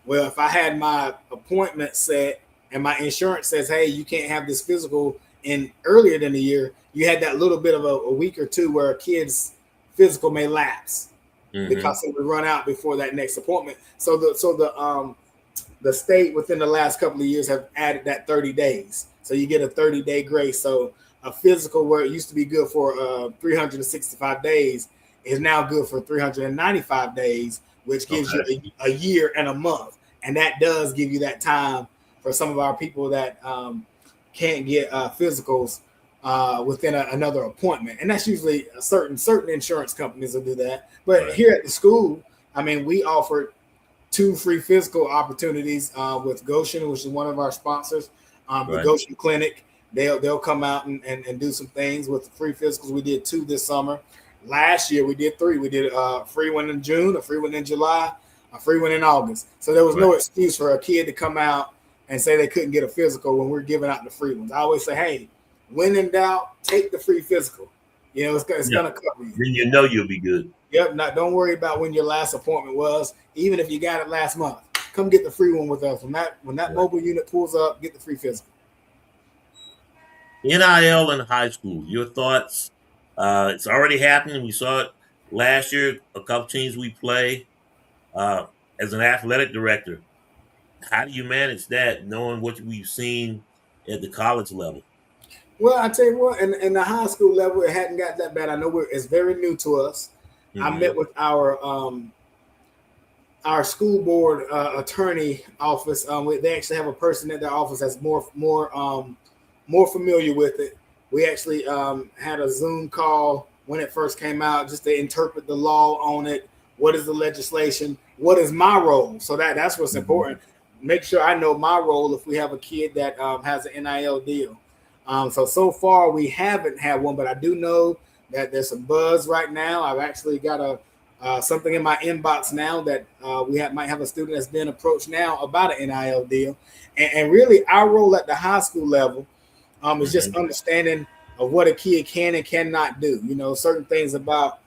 Speaker 3: well, if I had my appointment set and my insurance says, hey, you can't have this physical in earlier than a year, you had that little bit of a week or two where a kid's physical may lapse because it would run out before that next appointment. So the state within the last couple of years have added that 30 days. So you get a 30-day grace. So a physical where it used to be good for 365 days is now good for 395 days, which gives you a year and a month. And that does give you that time for some of our people that can't get physicals within another appointment. And that's usually certain insurance companies will do that. But here at the school, I mean, we offered 2 free physical opportunities with Goshen, which is one of our sponsors. The Goshen Clinic, they'll come out and do some things with the free physicals. We did 2 this summer. Last year we did 3. We did a free one in June, a free one in July, a free one in August. So there was no excuse for a kid to come out and say they couldn't get a physical when we're giving out the free ones. I always say, hey, when in doubt, take the free physical. It's gonna cover you.
Speaker 2: Then you'll be good.
Speaker 3: Yep. Don't worry about when your last appointment was. Even if you got it last month, come get the free one with us. When that mobile unit pulls up, get the free physical.
Speaker 2: NIL in high school. Your thoughts? It's already happening. We saw it last year. A couple teams we play. As an athletic director, how do you manage that, knowing what we've seen at the college level?
Speaker 3: Well, I tell you what, in the high school level, it hadn't got that bad. I know it's very new to us.
Speaker 2: Mm-hmm.
Speaker 3: I met with our school board attorney office. They actually have a person at their office that's more familiar with it. We actually had a Zoom call when it first came out, just to interpret the law on it. What is the legislation? What is my role? So that's what's important. Make sure I know my role if we have a kid that has an NIL deal. So far we haven't had one, but I do know that there's some buzz right now. I've actually got something in my inbox now that might have a student that's been approached now about an NIL deal. And really our role at the high school level is just understanding of what a kid can and cannot do, certain things about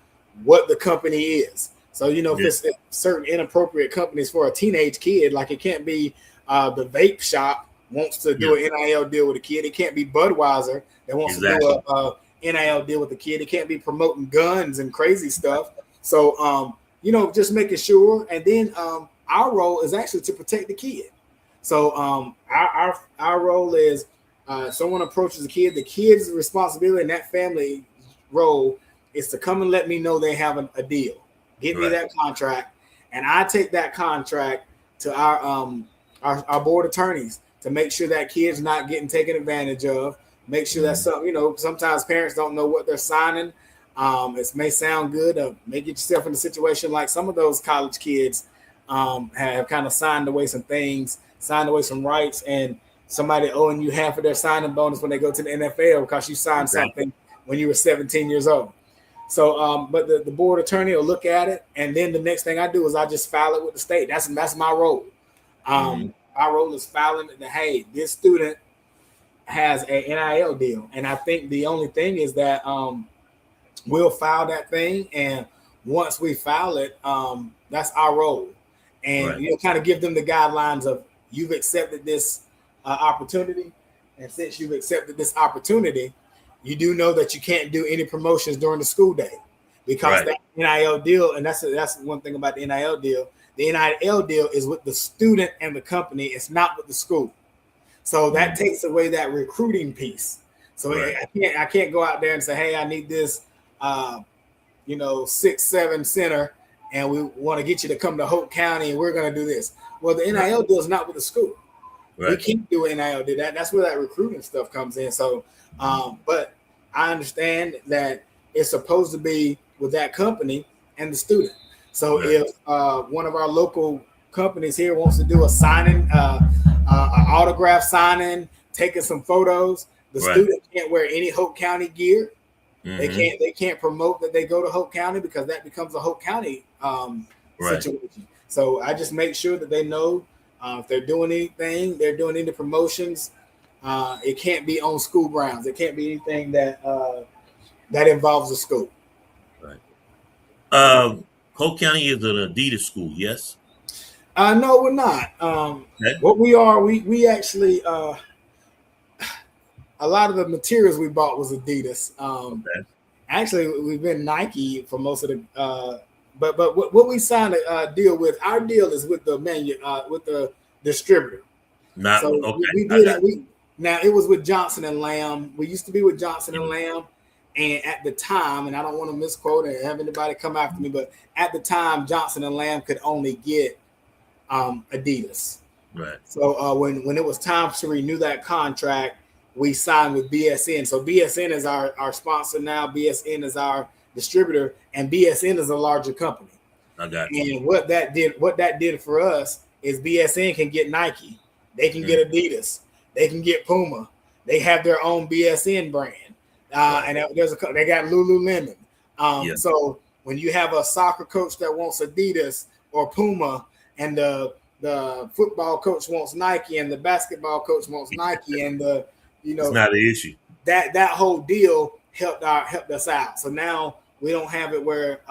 Speaker 3: what the company is. So, if it's certain inappropriate companies for a teenage kid, like it can't be the vape shop wants to do an NIL deal with a kid. It can't be Budweiser that wants to do a NIL deal with a kid. It can't be promoting guns and crazy stuff. So, just making sure. And then our role is actually to protect the kid. So our role is someone approaches a kid. The kid's responsibility in that family role is to come and let me know they have a deal. Get me that contract, and I take that contract to our board attorneys to make sure that kid's not getting taken advantage of. Make sure that sometimes parents don't know what they're signing. It may sound good. May get yourself in a situation like some of those college kids have kind of signed away some things, signed away some rights, and somebody owing you half of their signing bonus when they go to the NFL because you signed something when you were 17 years old. So, but the board attorney will look at it, and then the next thing I do is I just file it with the state. That's my role. Our role is filing it that, hey, this student has a NIL deal, and I think the only thing is that we'll file that thing, and once we file it, that's our role, and kind of give them the guidelines of you've accepted this opportunity, and since you've accepted this opportunity, you do know that you can't do any promotions during the school day because that NIL deal, and that's one thing about the NIL deal. The NIL deal is with the student and the company. It's not with the school. So that takes away that recruiting piece. So I can't go out there and say, hey, I need this, 6'7" center, and we want to get you to come to Hoke County, and we're going to do this. Well, the NIL deal is not with the school. We can't do an NIL deal. That's where that recruiting stuff comes in. So, but I understand that it's supposed to be with that company and the student. So if one of our local companies here wants to do a signing, an autograph signing, taking some photos, the student can't wear any Hoke County gear. They can't promote that they go to Hoke County because that becomes a Hoke County situation. So I just make sure that they know if they're doing anything, they're doing any promotions. It can't be on school grounds. It can't be anything that involves the school.
Speaker 2: Hoke County is an Adidas school, yes?
Speaker 3: No, we're not. What we are, we actually a lot of the materials we bought was Adidas. Actually, we've been Nike for most of the. But what we signed a deal with, our deal is with the distributor.
Speaker 2: Not
Speaker 3: so
Speaker 2: okay.
Speaker 3: We did it. Now it was with Johnson and Lamb. We used to be with Johnson and Lamb, and at the time, and I don't want to misquote and have anybody come after me, but at the time, Johnson and Lamb could only get Adidas.
Speaker 2: Right.
Speaker 3: So when it was time to renew that contract, we signed with BSN. So BSN is our sponsor now. BSN is our distributor, and BSN is a larger company.
Speaker 2: I got you.
Speaker 3: And what that did for us is BSN can get Nike, they can get Adidas, they can get Puma. They have their own BSN brand, and they got Lululemon. So when you have a soccer coach that wants Adidas or Puma, and the football coach wants Nike, and the basketball coach wants Nike, and it's not
Speaker 2: an issue.
Speaker 3: That whole deal helped us out. So now we don't have it where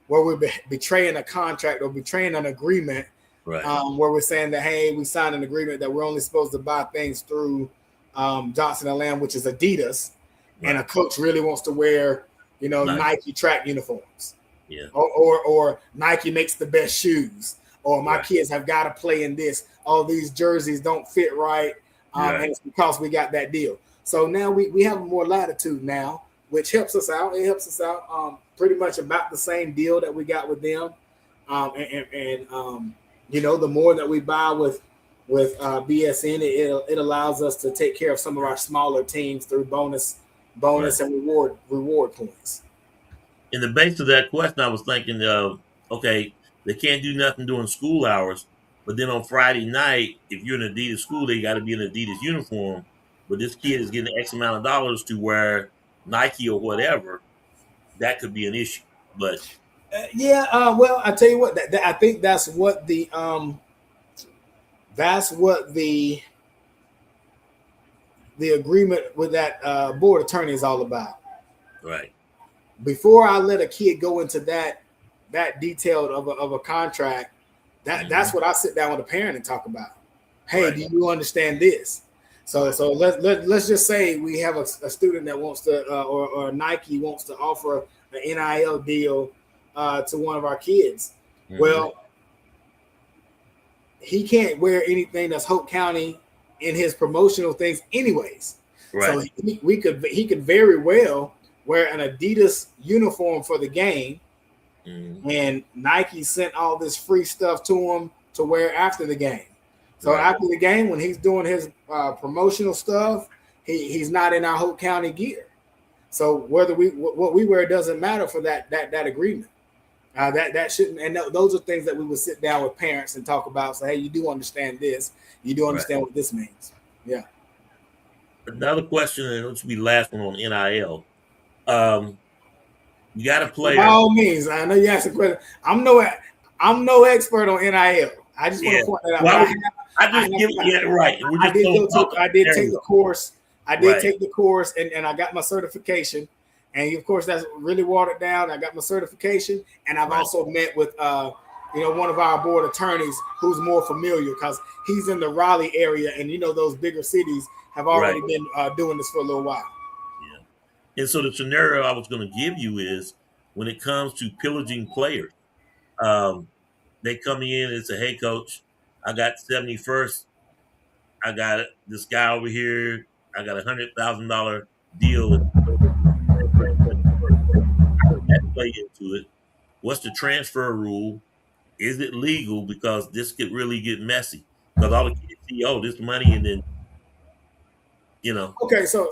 Speaker 3: we're betraying a contract or betraying an agreement, where we're saying that, hey, we signed an agreement that we're only supposed to buy things through Johnson and Lamb, which is Adidas, and a coach really wants to wear, Nike track uniforms, or Nike makes the best shoes, or my kids have got to play in this. All these jerseys don't fit right, and it's because we got that deal. So now we have more latitude now, which helps us out. It helps us out pretty much about the same deal that we got with them. The more that we buy with BSN, it allows us to take care of some of our smaller teams through bonus and reward points.
Speaker 2: In the base of that question, I was thinking okay, they can't do nothing during school hours, but then on Friday night, if you're in an Adidas school, they got to be in an Adidas uniform. But this kid is getting X amount of dollars to wear Nike or whatever. That could be an issue. But
Speaker 3: well, I tell you what, I think that's what the agreement with that board attorney is all about.
Speaker 2: Right.
Speaker 3: Before I let a kid go into that detailed of a contract, that's what I sit down with a parent and talk about. Hey, do you understand this? So let's just say we have a student that wants to or Nike wants to offer an NIL deal to one of our kids. Mm-hmm. Well, he can't wear anything that's Hoke County in his promotional things anyways. Right. So he could very well wear an Adidas uniform for the game, and Nike sent all this free stuff to him to wear after the game. So after the game, when he's doing his promotional stuff, he's not in our Hoke County gear. So whether what we wear doesn't matter for that agreement. That shouldn't, and those are things that we would sit down with parents and talk about. Say, hey, you do understand this. You do understand what this means. Yeah.
Speaker 2: Another question, and this will be the last one on NIL. You got to play.
Speaker 3: By all means, I know you asked a question. I'm no expert on NIL. I just want to point that out.
Speaker 2: Well, I just give it right.
Speaker 3: I did take the course. I did take the course, and I got my certification. And of course, that's really watered down. I got my certification, and I've also met with one of our board attorneys who's more familiar because he's in the Raleigh area, and those bigger cities have already been doing this for a little while.
Speaker 2: Yeah. And so the scenario I was going to give you is when it comes to pillaging players, they come in and say, "Hey, coach, I got 71st. I got this guy over here. I got $100,000 deal." Play into it. What's the transfer rule? Is it legal? Because this could really get messy. Because all the kids see, this money, and then
Speaker 3: Okay, so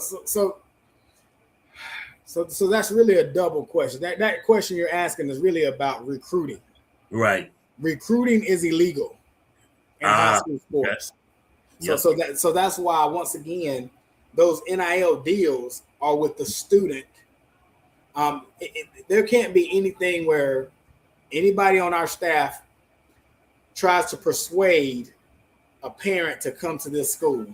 Speaker 3: that's really a double question. That question you're asking is really about recruiting.
Speaker 2: Right.
Speaker 3: Recruiting is illegal in high school sports. Okay. So that's why, once again, those NIL deals are with the student. There can't be anything where anybody on our staff tries to persuade a parent to come to this school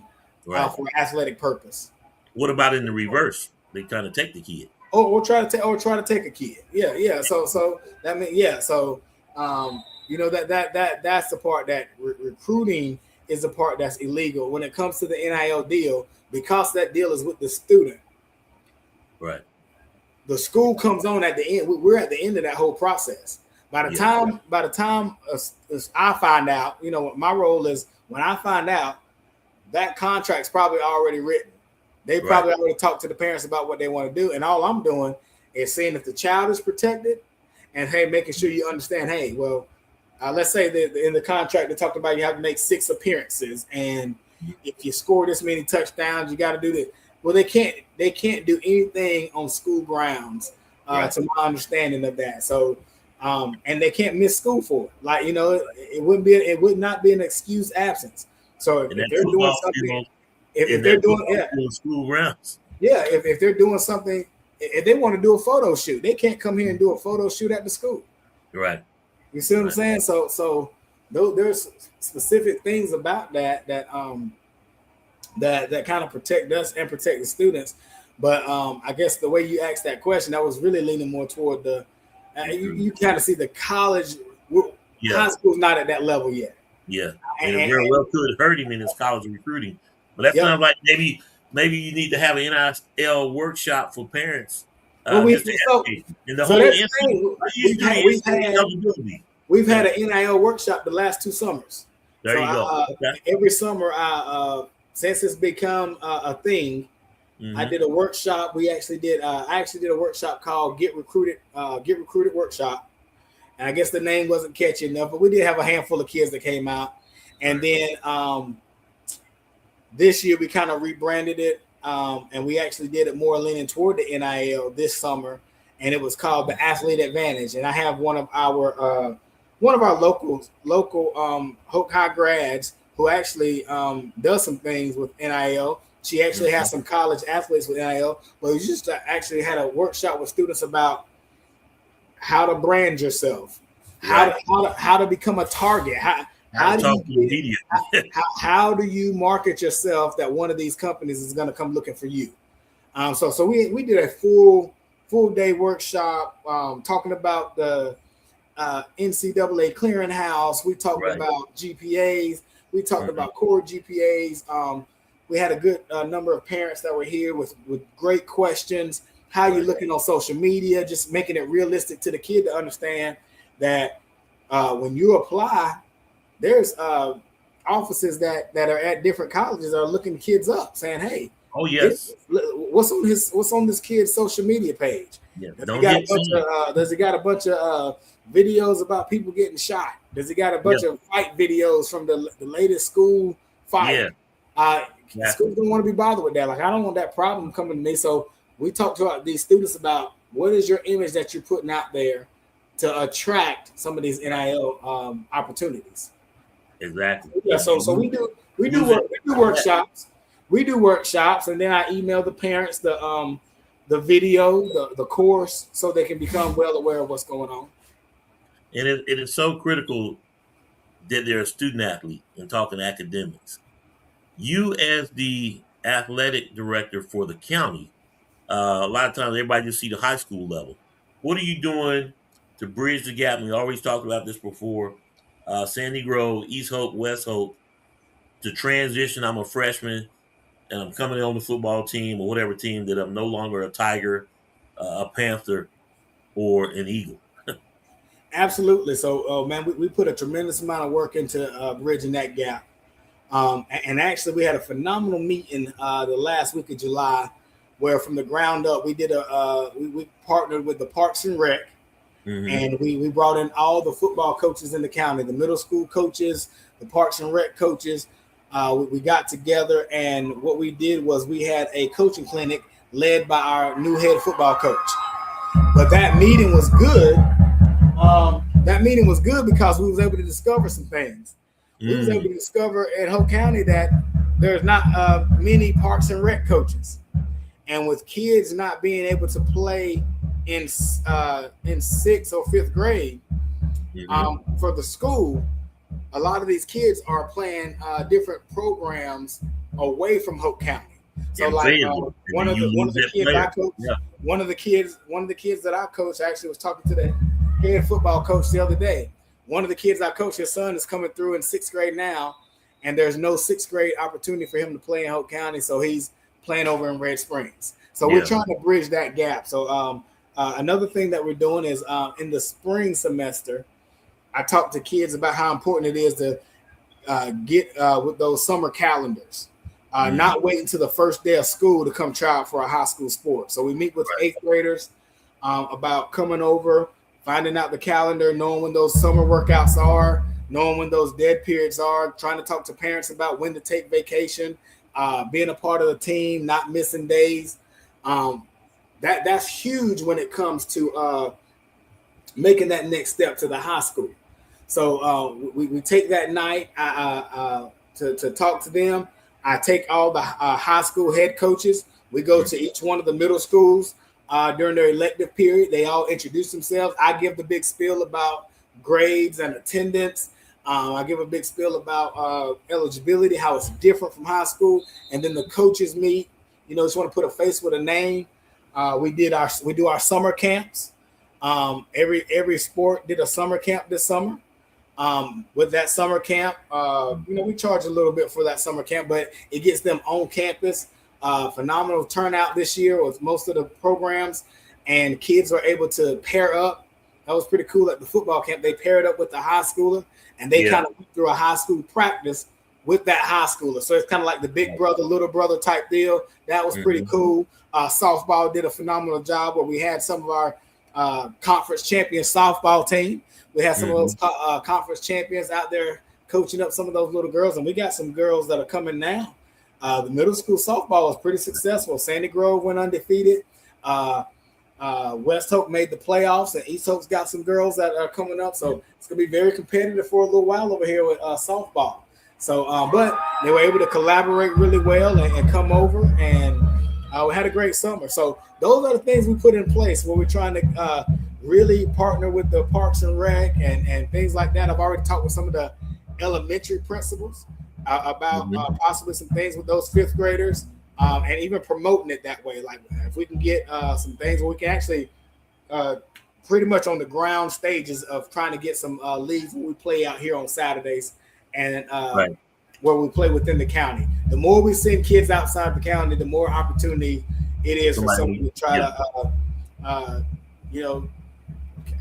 Speaker 3: for athletic purpose.
Speaker 2: What about in the reverse? They trying to take the kid.
Speaker 3: Or try to take a kid. Yeah. So that means So that's the part that recruiting is the part that's illegal when it comes to the NIL deal, because that deal is with the student.
Speaker 2: Right.
Speaker 3: The school comes on at the end. We're at the end of that whole process. By the time I find out, my role is when I find out, that contract's probably already written. They probably already talked to the parents about what they want to do, and all I'm doing is seeing if the child is protected, and making sure you understand. Hey, well, let's say that in the contract they talked about you have to make 6 appearances, and if you score this many touchdowns, you got to do this. Well, they can't do anything on school grounds, to my understanding of that. So, and they can't miss school for it. Like, it would not be an excuse absence. So if they're doing something, if they're doing
Speaker 2: school grounds,
Speaker 3: if they're doing something, if they want to do a photo shoot, they can't come here and do a photo shoot at the school.
Speaker 2: Right.
Speaker 3: You see what I'm saying? So there's specific things about that kind of protect us and protect the students. But I guess the way you asked that question, that was really leaning more toward the you kind of see the college. High school's not at that level yet.
Speaker 2: Yeah, and it very well could hurt him in his college recruiting. But that sounds like maybe you need to have an NIL workshop for parents.
Speaker 3: We've had an NIL workshop the last 2 summers.
Speaker 2: There you go.
Speaker 3: Every summer, since it's become a thing, I did a workshop. I actually did a workshop called Get Recruited Workshop. And I guess the name wasn't catchy enough, but we did have a handful of kids that came out. And then this year we kind of rebranded it, and we actually did it more leaning toward the NIL this summer, and it was called the Athlete Advantage. And I have one of our local Hoke High grads who actually does some things with NIL. She actually has some college athletes with NIL, but we just actually had a workshop with students about how to brand yourself, how to become a target, how do you market yourself that one of these companies is going to come looking for you. So we did a full day workshop talking about the NCAA clearinghouse. We talked about GPAs. We talked about core GPAs. We had a good number of parents that were here with great questions. How you're looking on social media, just making it realistic to the kid to understand that when you apply, there's offices that are at different colleges are looking kids up, saying, "Hey, what's on this kid's social media page?
Speaker 2: Yeah,
Speaker 3: does he got a bunch of videos about people getting shot? Does he got a bunch of fight videos from the latest school fight? Schools don't want to be bothered with that. Like, I don't want that problem coming to me. So we talked to these students about what is your image that you're putting out there to attract some of these NIL opportunities.
Speaker 2: Exactly.
Speaker 3: Yeah. So we do workshops. We do workshops, and then I email the parents the video, the course, so they can become well aware of what's going on.
Speaker 2: And it is so critical that they're a student athlete and talking academics. You, as the athletic director for the county, a lot of times everybody just see the high school level. What are you doing to bridge the gap? And we always talked about this before. Sandy Grove, East Hope, West Hope, to transition. I'm a freshman and I'm coming on the football team or whatever team that I'm no longer a Tiger, a Panther, or an Eagle.
Speaker 3: Absolutely. So, man, we put a tremendous amount of work into bridging that gap. And actually, we had a phenomenal meeting the last week of July, where from the ground up, we did we partnered with the Parks and Rec, and we brought in all the football coaches in the county, the middle school coaches, the Parks and Rec coaches. We got together, and what we did was we had a coaching clinic led by our new head football coach. But that meeting was good. That meeting was good because we was able to discover some things. We was able to discover at Hoke County that there's not many Parks and Rec coaches, and with kids not being able to play in 6th or 5th grade for the school, a lot of these kids are playing different programs away from Hoke County. So one of the kids I coach, one of the kids that I coach actually was talking to the head football coach the other day. One of the kids I coach, his son is coming through in 6th grade now, and there's no 6th grade opportunity for him to play in Hoke County, so he's playing over in Red Springs. So we're trying to bridge that gap. So another thing that we're doing is in the spring semester, I talk to kids about how important it is to get with those summer calendars, not waiting until the first day of school to come try out for a high school sport. So we meet with 8th graders about coming over, finding out the calendar, knowing when those summer workouts are, knowing when those dead periods are, trying to talk to parents about when to take vacation, being a part of the team, not missing days. That's huge when it comes to making that next step to the high school. So we take that night to talk to them. I take all the high school head coaches. We go to each one of the middle schools during their elective period. They all introduce themselves. I give the big spiel about grades and attendance. I give a big spiel about eligibility, how it's different from high school. And then the coaches meet. Just want to put a face with a name. We do our summer camps. Every sport did a summer camp this summer. With that summer camp, we charge a little bit for that summer camp, but it gets them on campus. Phenomenal turnout this year with most of the programs, and kids were able to pair up. That was pretty cool at the football camp. They paired up with the high schooler, and they kind of went through a high school practice with that high schooler. So it's kind of like the big brother, little brother type deal. That was pretty cool. Softball did a phenomenal job where we had some of our conference champion softball team. We had some of those conference champions out there coaching up some of those little girls, and we got some girls that are coming now. The middle school softball was pretty successful. Sandy Grove went undefeated. West Hoke made the playoffs, and East Hoke's got some girls that are coming up. So it's going to be very competitive for a little while over here with softball. So, but they were able to collaborate really well and come over, and we had a great summer. So those are the things we put in place when we're trying to really partner with the Parks and Rec and things like that. I've already talked with some of the elementary principals about possibly some things with those fifth graders, and even promoting it that way. Like if we can get some things where we can actually pretty much on the ground stages of trying to get some leagues when we play out here on Saturdays and where we play within the county. The more we send kids outside the county, the more opportunity it is for someone to try to,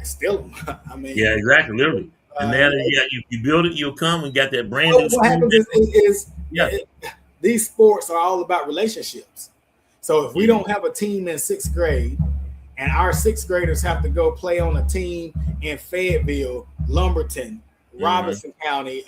Speaker 3: steal them. I mean,
Speaker 2: yeah, exactly, literally. And now you build it, you'll come and got that brand new.
Speaker 3: What happens is these sports are all about relationships. So if we don't have a team in sixth grade, and our sixth graders have to go play on a team in Fayetteville, Lumberton, Robertson County,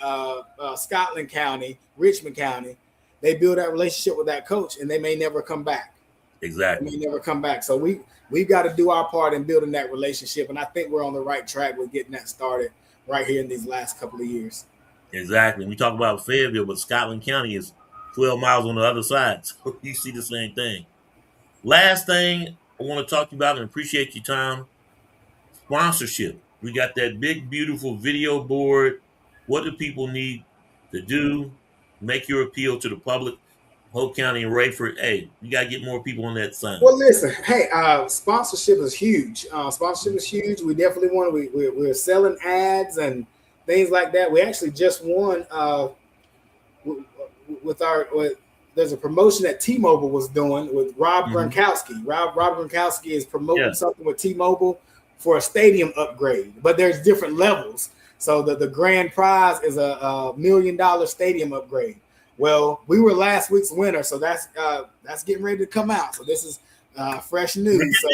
Speaker 3: Scotland County, Richmond County, they build that relationship with that coach, and they may never come back.
Speaker 2: Exactly.
Speaker 3: They may never come back. So we've got to do our part in building that relationship, and I think we're on the right track with getting that started right here in these last couple of years.
Speaker 2: Exactly. We talk about Fayetteville, but Scotland County is 12 miles on the other side. So you see the same thing. Last thing I want to talk to you about and appreciate your time. Sponsorship. We got that big, beautiful video board. What do people need to do? Make your appeal to the public. Hoke County and Raeford. Hey, you got to get more people on that sign.
Speaker 3: Well, listen, hey, sponsorship is huge. Sponsorship is huge. We definitely want to. We're selling ads and things like that. We actually just won there's a promotion that T-Mobile was doing with Rob Gronkowski. Rob Gronkowski is promoting something with T-Mobile for a stadium upgrade, but there's different levels. So the grand prize is a $1 million stadium upgrade. Well, we were last week's winner, so that's getting ready to come out. So this is fresh news. So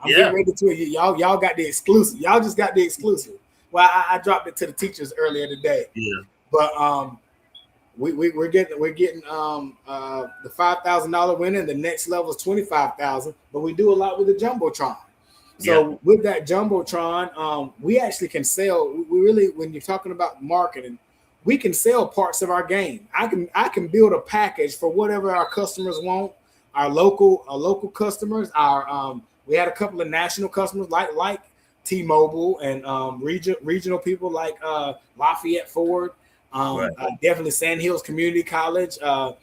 Speaker 3: I'm getting ready to tell you, y'all got the exclusive. Y'all just got the exclusive. Well, I dropped it to the teachers earlier today. Yeah. But we're getting the $5,000 winner, and the next level is $25,000. But we do a lot with the jumbotron. So with that jumbotron, we actually can sell. We really, when you're talking about marketing, we can sell parts of our game. I can build a package for whatever our customers want. Our local customers. We had a couple of national customers like T-Mobile and regional people like Lafayette Ford. Definitely Sand Hills Community College, the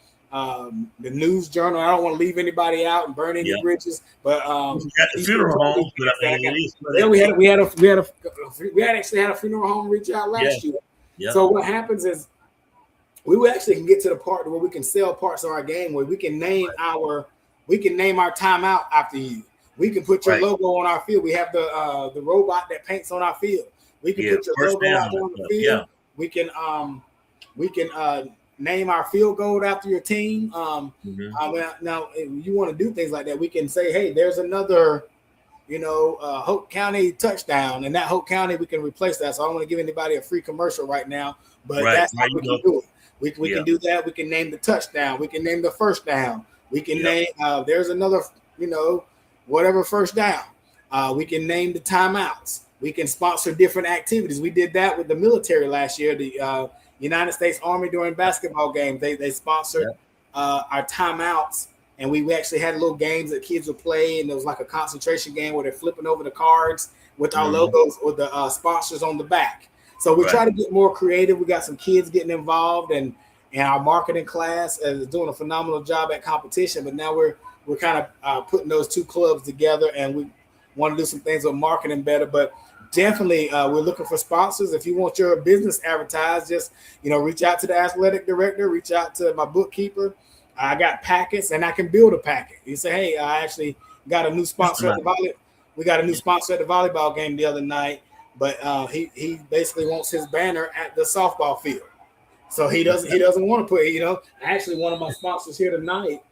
Speaker 3: News Journal. I don't want to leave anybody out and burn any bridges, but
Speaker 2: we got the funeral home.
Speaker 3: We actually had a funeral home reach out last year.
Speaker 2: Yeah.
Speaker 3: So what happens is we actually can get to the part where we can sell parts of our game where we can name our timeout after you. We can put your logo on our field. We have the robot that paints on our field. We can put your logo out on the field. Yeah. We can name our field goal after your team. Now, if you want to do things like that, we can say, hey, there's another, Hoke County touchdown, and that Hoke County, we can replace that. So I don't want to give anybody a free commercial right now, but that's how we can do it. We can do that. We can name the touchdown. We can name the first down. We can name, there's another, whatever first down. We can name the timeouts. We can sponsor different activities. We did that with the military last year. The United States Army during basketball games, they sponsored our timeouts, and we actually had little games that kids would play, and there was like a concentration game where they're flipping over the cards with our logos or the sponsors on the back. So we try to get more creative. We got some kids getting involved, and our marketing class is doing a phenomenal job at competition. But now we're kind of putting those two clubs together, and we want to do some things with marketing better. But definitely, we're looking for sponsors. If you want your business advertised, just reach out to the athletic director, reach out to my bookkeeper. I got packets, and I can build a packet. You say, hey, I actually got a new sponsor at the volleyball. We got a new sponsor at the volleyball game the other night, but he basically wants his banner at the softball field. So he doesn't want to put, actually one of my sponsors here tonight,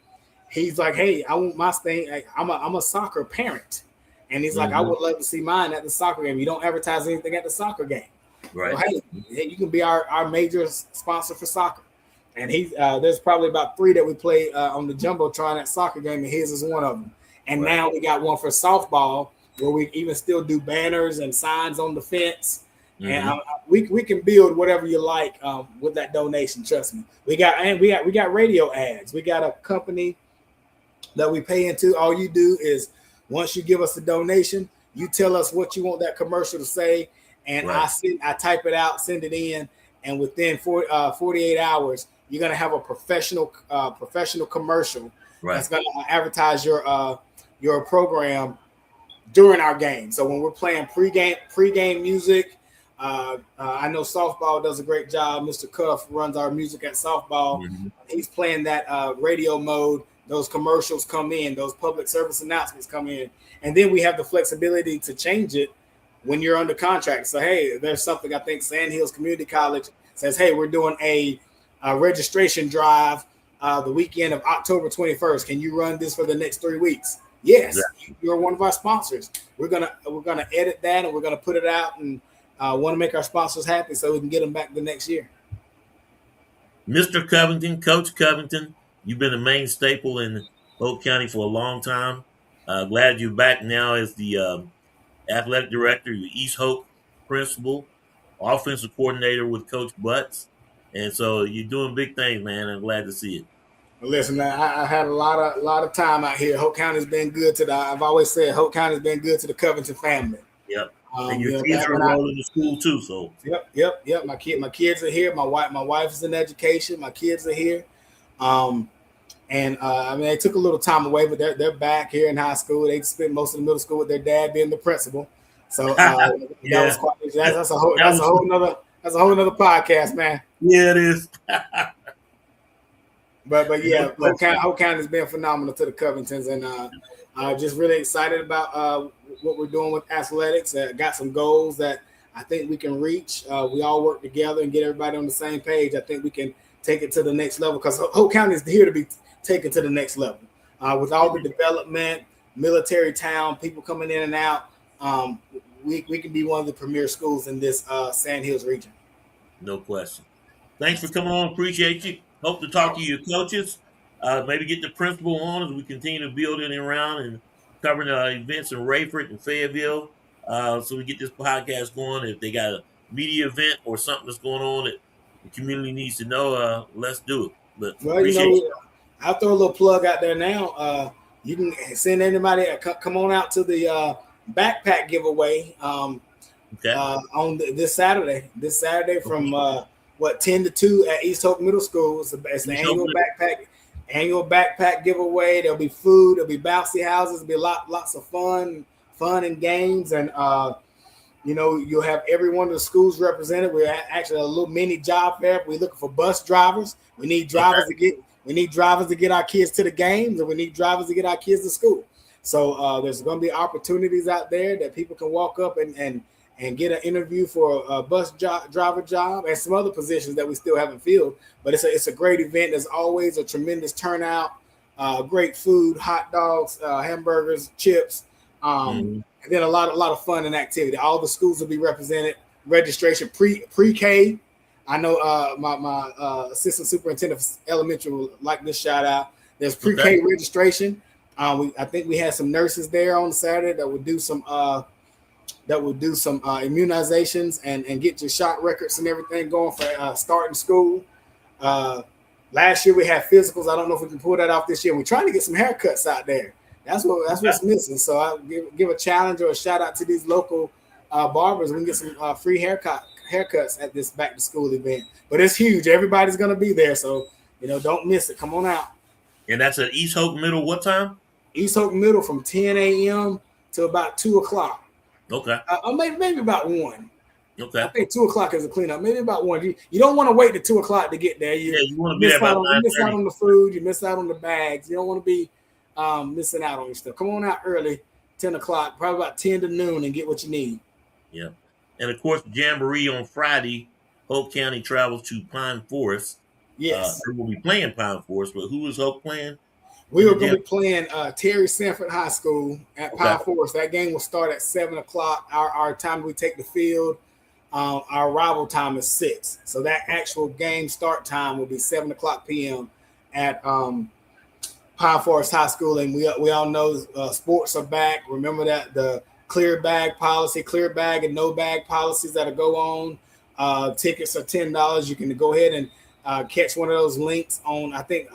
Speaker 3: he's like, hey, I want my thing. I'm a soccer parent. And he's like, I would love to see mine at the soccer game. You don't advertise anything at the soccer game.
Speaker 2: Right.
Speaker 3: Well, hey, you can be our major sponsor for soccer. And there's probably about 3 that we play on the Jumbotron at soccer game, and his is one of them. And now we got one for softball where we even still do banners and signs on the fence. And we can build whatever you like with that donation. Trust me. We got radio ads. We got a company that we pay into. All you do is once you give us a donation, you tell us what you want that commercial to say, and I type it out, send it in, and within 48 hours, you're gonna have a professional commercial that's gonna advertise your program during our game. So when we're playing pregame music. I know softball does a great job. Mr. Cuff runs our music at softball. He's playing that radio mode. Those commercials come in, those public service announcements come in, and then we have the flexibility to change it when you're under contract. So, hey, there's something I think Sand Hills Community College says, hey, we're doing a registration drive the weekend of October 21st. Can you run this for the next 3 weeks? Yes, you're one of our sponsors. We're gonna edit that, and we're gonna put it out, and want to make our sponsors happy so we can get them back the next year.
Speaker 2: Mr. Covington, Coach Covington, you've been a main staple in Hoke County for a long time. Glad you're back now as the athletic director, your East Hoke principal, offensive coordinator with Coach Butts. And so you're doing big things, man. I'm glad to see it.
Speaker 3: Well, listen, man, I had a lot of time out here. Hoke County's been good I've always said Hoke County's been good to the Covington family.
Speaker 2: Yep. And your kids are enrolled in the school too, so.
Speaker 3: Yep. My kids are here. My wife is in education. My kids are here. They took a little time away, but they're back here in high school. They spent most of the middle school with their dad being the principal. So that's a whole nother podcast, man.
Speaker 2: Yeah, it is.
Speaker 3: but yeah, Hoke County has been phenomenal to the Covingtons, and just really excited about what we're doing with athletics. Got some goals that I think we can reach. We all work together and get everybody on the same page. I think we can take it to the next level because Hoke County is here to be taken to the next level. With all the development, military town, people coming in and out, we can be one of the premier schools in this Sand Hills region.
Speaker 2: No question. Thanks for coming on. Appreciate you. Hope to talk to your coaches. Maybe get the principal on as we continue to build it around and covering events in Raeford and Fayetteville. So we get this podcast going. If they got a media event or something that's going on that the community needs to know, let's do it. But
Speaker 3: I'll throw a little plug out there now. You can send anybody come on out to the backpack giveaway on this Saturday. This Saturday from 10 to 2 at East Hoke Middle School. It's the annual backpack giveaway. There'll be food. There'll be bouncy houses. There'll be lots of fun and games, and you'll have every one of the schools represented. We're actually a little mini job fair. We're looking for bus drivers. We need drivers to get our kids to the games, and we need drivers to get our kids to school. So there's going to be opportunities out there that people can walk up and get an interview for a bus driver job and some other positions that we still haven't filled. But it's a great event. There's always a tremendous turnout, great food, hot dogs, hamburgers, chips, and then a lot of fun and activity. All the schools will be represented. Registration pre-K. I know my assistant superintendent of elementary will like this shout out. There's pre-K registration. I think we had some nurses there on Saturday that would do some immunizations and get your shot records and everything going for starting school. Last year we had physicals. I don't know if we can pull that off this year. We're trying to get some haircuts out there. That's what's missing. So I'll give a challenge or a shout out to these local barbers. We can get some free haircuts at this back to school event. But it's huge. Everybody's going to be there. So, don't miss it. Come on out.
Speaker 2: And that's at East Hoke Middle what time? East
Speaker 3: Hoke Middle from 10 a.m. to about 2 o'clock.
Speaker 2: Okay.
Speaker 3: Maybe about 1.
Speaker 2: Okay.
Speaker 3: I think 2 o'clock is a cleanup. Maybe about 1. You don't want to wait to 2 o'clock to get there. You
Speaker 2: want to be there about 9:30.
Speaker 3: You miss out on the food. You miss out on the bags. You don't want to be missing out on your stuff. Come on out early, 10 o'clock, probably about 10 to noon, and get what you need.
Speaker 2: Yeah. And, of course, the Jamboree on Friday Hoke County travels to Pine Forest.
Speaker 3: Yes.
Speaker 2: They will be playing Pine Forest, but who is Hoke playing?
Speaker 3: We were going to be playing Terry Sanford High School at
Speaker 2: Okay.
Speaker 3: Pine Forest. That game will start at 7 o'clock. Our time we take the field, our arrival time is 6. So that actual game start time will be 7 o'clock p.m. at Pine Forest High School. And we all know sports are back. Remember that the clear bag policy, clear bag and no bag policies that go on. Tickets are $10. You can go ahead and catch one of those links on, I think,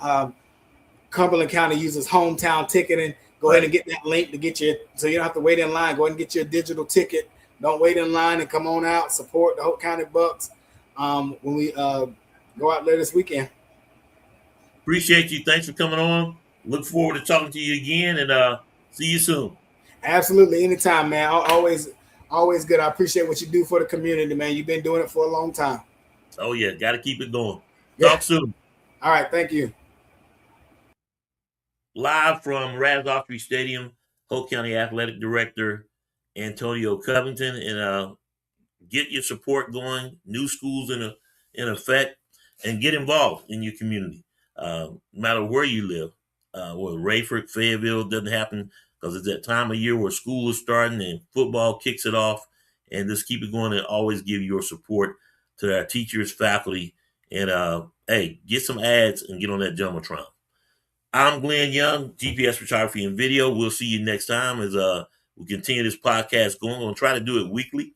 Speaker 3: Cumberland County uses hometown ticketing. Go ahead and get that link to get your, so you don't have to wait in line. Go ahead and get your digital ticket. Don't wait in line and come on out. Support the Hoke County Bucks when we go out there this weekend.
Speaker 2: Appreciate you. Thanks for coming on. Look forward to talking to you again, and see you soon.
Speaker 3: Absolutely. Anytime, man. Always good. I appreciate what you do for the community, man. You've been doing it for a long time.
Speaker 2: Oh, yeah. Got to keep it going.
Speaker 3: Yeah.
Speaker 2: Talk soon.
Speaker 3: All right. Thank you.
Speaker 2: Live from Raz Autry Stadium, Hoke County Athletic Director Antonio Covington, and get your support going. New schools in effect, and get involved in your community. No matter where you live, whether Raeford, Fayetteville, doesn't happen because it's that time of year where school is starting and football kicks it off. And just keep it going and always give your support to our teachers, faculty, and hey, get some ads and get on that Jumbotron. I'm Glen Young, GPS Photography and Video. We'll see you next time as we continue this podcast going. We're going to try to do it weekly,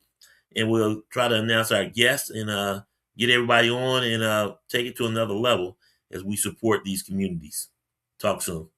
Speaker 2: and we'll try to announce our guests and get everybody on and take it to another level as we support these communities. Talk soon.